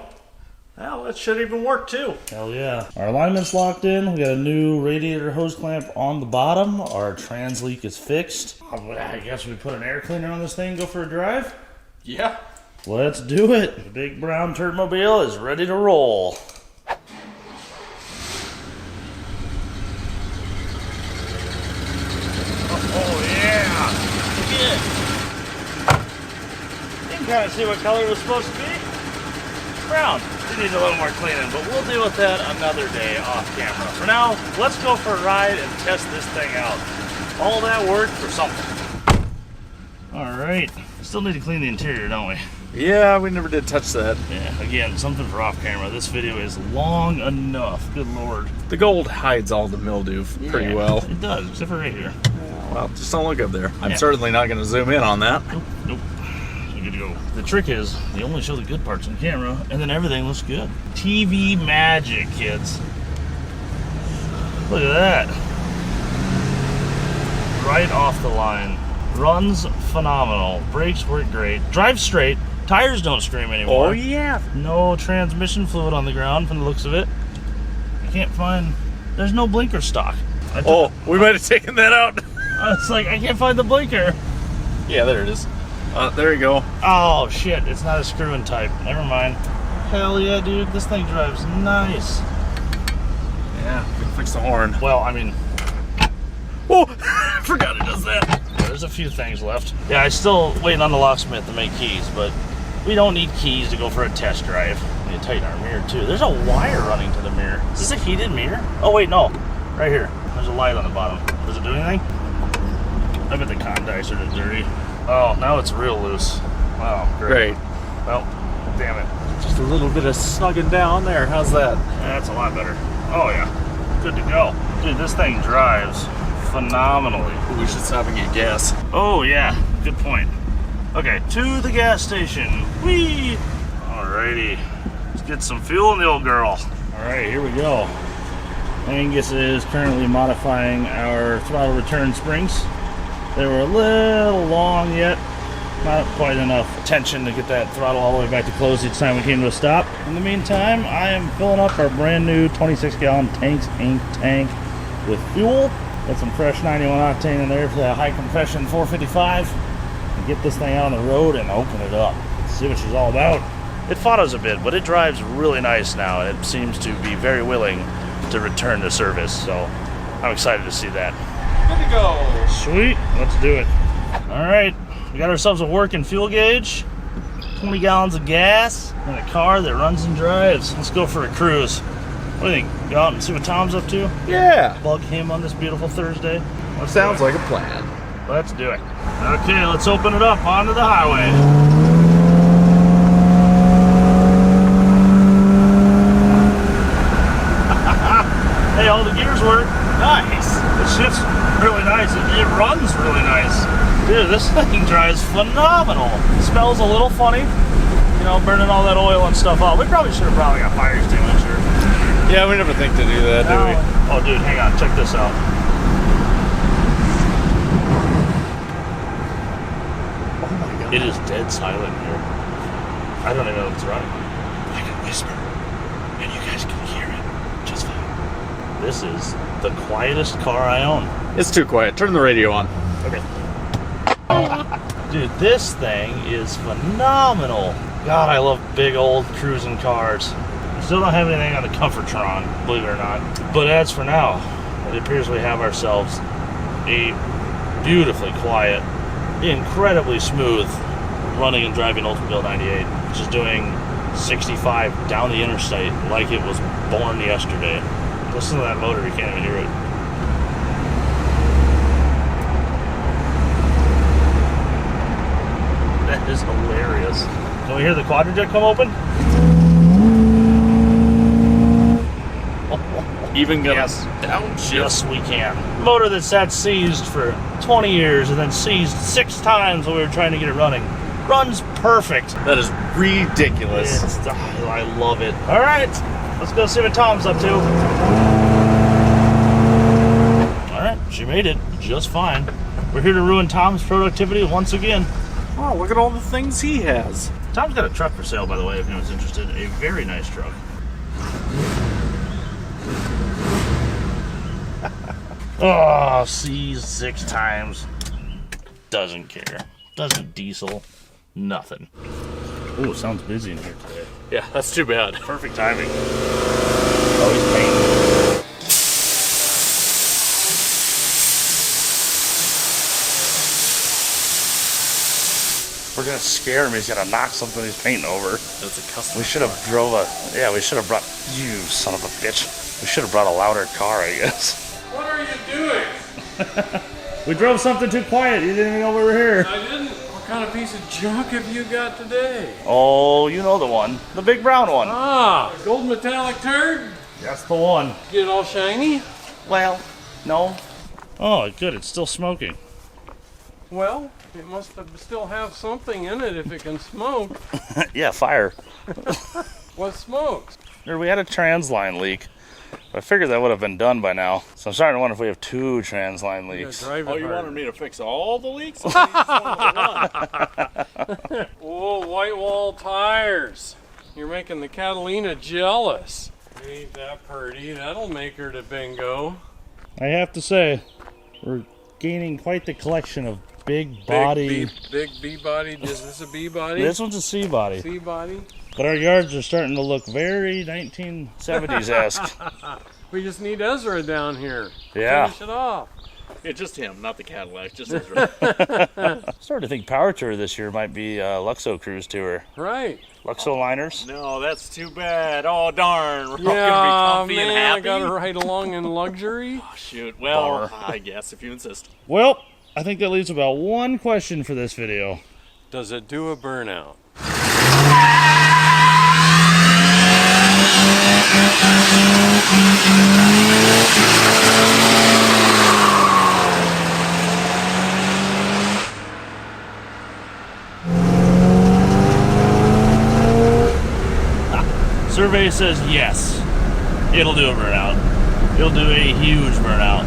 Well, that should even work too. Hell yeah. Our alignment's locked in. We got a new radiator hose clamp on the bottom. Our trans leak is fixed. I guess we put an air cleaner on this thing, go for a drive? Yeah. Let's do it. The big brown turtmobile is ready to roll. Oh yeah. Look at it. You can kind of see what color it was supposed to be. Brown. It needs a little more cleaning, but we'll deal with that another day off camera. For now, let's go for a ride and test this thing out. All that work for something. All right. Still need to clean the interior, don't we? Yeah, we never did touch that. Yeah, again, something for off camera. This video is long enough. Good lord. The gold hides all the mildew pretty well. It does, except for right here. Well, just don't look up there. I'm Yeah. certainly not going to zoom in on that. Nope. We good to go. The trick is, you only show the good parts on camera, and then everything looks good. TV magic, kids. Look at that. Right off the line. Runs phenomenal. Brakes work great. Drives straight. Tires don't scream anymore. Oh, yeah. No transmission fluid on the ground from the looks of it. I can't find... There's no blinker stock. Oh, we might have taken that out. It's like, I can't find the blinker. Yeah, there it is. There you go. Oh, shit. It's not a screw-in type. Never mind. Hell yeah, dude. This thing drives nice. Yeah, we can fix the horn. Well, I mean... Oh, forgot it does that. Yeah, there's a few things left. Yeah, I still waiting on the locksmith to make keys, but we don't need keys to go for a test drive. We need to tighten our mirror, too. There's a wire running to the mirror. Is this a heated mirror? Oh, wait, no. Right here. There's a light on the bottom. Does it do anything? I bet the condensers are dirty. Oh, now it's real loose. Wow, great. Well, damn it. Just a little bit of snugging down there. How's that? Yeah, that's a lot better. Oh, yeah. Good to go. Dude, this thing drives phenomenally. We should stop and get gas. Oh, yeah. Good point. Okay, to the gas station. Whee! Alrighty. Let's get some fuel in the old girl. Alright, here we go. Angus is currently modifying our throttle return springs. They were a little long yet. Not quite enough tension to get that throttle all the way back to close each time we came to a stop. In the meantime, I am filling up our brand new 26-gallon Tanks Inc. tank with fuel. Got some fresh 91 octane in there for that high compression 455. And get this thing out on the road and open it up. Let's see what she's all about. It photos a bit, but it drives really nice now. And it seems to be very willing to return to service. So I'm excited to see that. Good to go. Sweet, let's do it. All right, we got ourselves a working fuel gauge, 20 gallons of gas, and a car that runs and drives. Let's go for a cruise. What do you think? Go out and see what Tom's up to? Yeah. Bug him on this beautiful Thursday? Sounds like a plan. Let's do it. Okay, let's open it up onto the highway. Hey, all the gears work. Nice. It shifts really nice. It runs really nice. Dude, this thing drives phenomenal. It smells a little funny. You know, burning all that oil and stuff off. We probably should have brought like a fire extinguisher. Yeah, we never think to do that, do we? Oh, dude, hang on. Check this out. Oh my god. It is dead silent here. I don't even know if it's running. I can whisper, and you guys can hear it just fine. This is the quietest car I own. It's too quiet. Turn the radio on. Okay. Dude, this thing is phenomenal. God, I love big old cruising cars. Still don't have anything on the Comfortron, believe it or not. But as for now, it appears we have ourselves a beautifully quiet, incredibly smooth running and driving Oldsmobile 98, which is doing 65 down the interstate like it was born yesterday. Listen to that motor, you can't even hear it. That is hilarious. Can we hear the quadrijet come open? Even gonna Yes. downshift. Yes, we can. Motor that sat seized for 20 years and then seized 6 times when we were trying to get it running. Runs perfect. That is ridiculous. I love it. All right, let's go see what Tom's up to. All right, she made it just fine. We're here to ruin Tom's productivity once again. Oh, look at all the things he has. Tom's got a truck for sale, by the way, if anyone's interested. A very nice truck. Oh, seized 6 times. Doesn't care. Doesn't diesel. Nothing. Ooh, sounds busy in here today. Yeah, that's too bad. Perfect timing. Oh, he's painting. We're gonna scare him. He's gonna knock something he's painting over. That's a custom. We should have we should have brought, you son of a bitch. We should have brought a louder car, I guess. What are you doing? We drove something too quiet. You didn't even know we were here. I didn't. What kind of piece of junk have you got today? Oh, you know the one. The big brown one. Ah, gold metallic turd? That's the one. Get it all shiny? Well, no. Oh, good. It's still smoking. Well, It must still have something in it if it can smoke. Yeah, fire. What smokes? We had a trans line leak. I figured that would have been done by now. So I'm starting to wonder if we have 2 trans line leaks. Oh, you wanted me to fix all the leaks? Or just one? Oh, white wall tires. You're making the Catalina jealous. Ain't that pretty? That'll make her to bingo. I have to say, we're gaining quite the collection of big body. Big B body. Is this a B body? This one's a C body. C body. But our yards are starting to look very 1970s-esque. We just need Ezra down here. Yeah. Finish it off. Yeah, just him, not the Cadillac, just Ezra. Starting to think Power Tour this year might be Luxo Cruise Tour. Right. Luxo liners. No, that's too bad. Oh, darn. We're all Yeah, going to be comfy man, and happy. I gotta ride along in luxury. Oh, shoot. Well, Bummer. I guess, if you insist. Well, I think that leaves about one question for this video. Does it do a burnout? Survey says yes. It'll do a burnout. It'll do a huge burnout.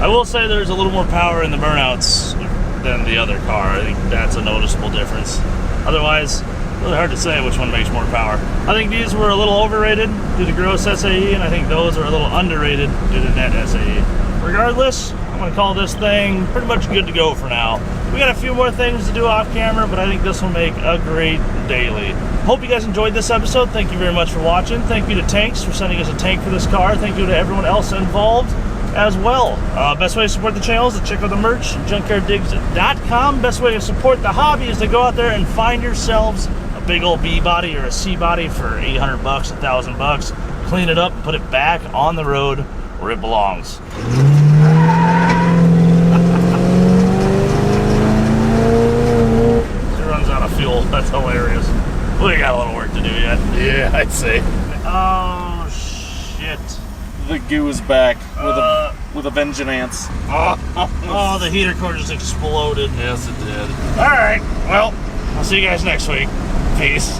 I will say there's a little more power in the burnouts than the other car. I think that's a noticeable difference. Otherwise, really hard to say which one makes more power. I think these were a little overrated due to gross SAE, and I think those are a little underrated due to net SAE. Regardless, I'm going to call this thing pretty much good to go for now. We got a few more things to do off camera, but I think this will make a great daily. Hope you guys enjoyed this episode. Thank you very much for watching. Thank you to Tanks for sending us a tank for this car. Thank you to everyone else involved as well. Best way to support the channel is to check out the merch, junkyarddigs.com. Best way to support the hobby is to go out there and find yourselves a big old B body or a C body for 800 bucks, 1,000 bucks. Clean it up, put it back on the road where it belongs. It runs out of fuel. That's hilarious. We got a little work to do yet. Yeah, I'd say. Oh shit. The goo is back with a vengeance. Oh, the heater core just exploded. Yes, it did. All right. Well, I'll see you guys next week. Peace.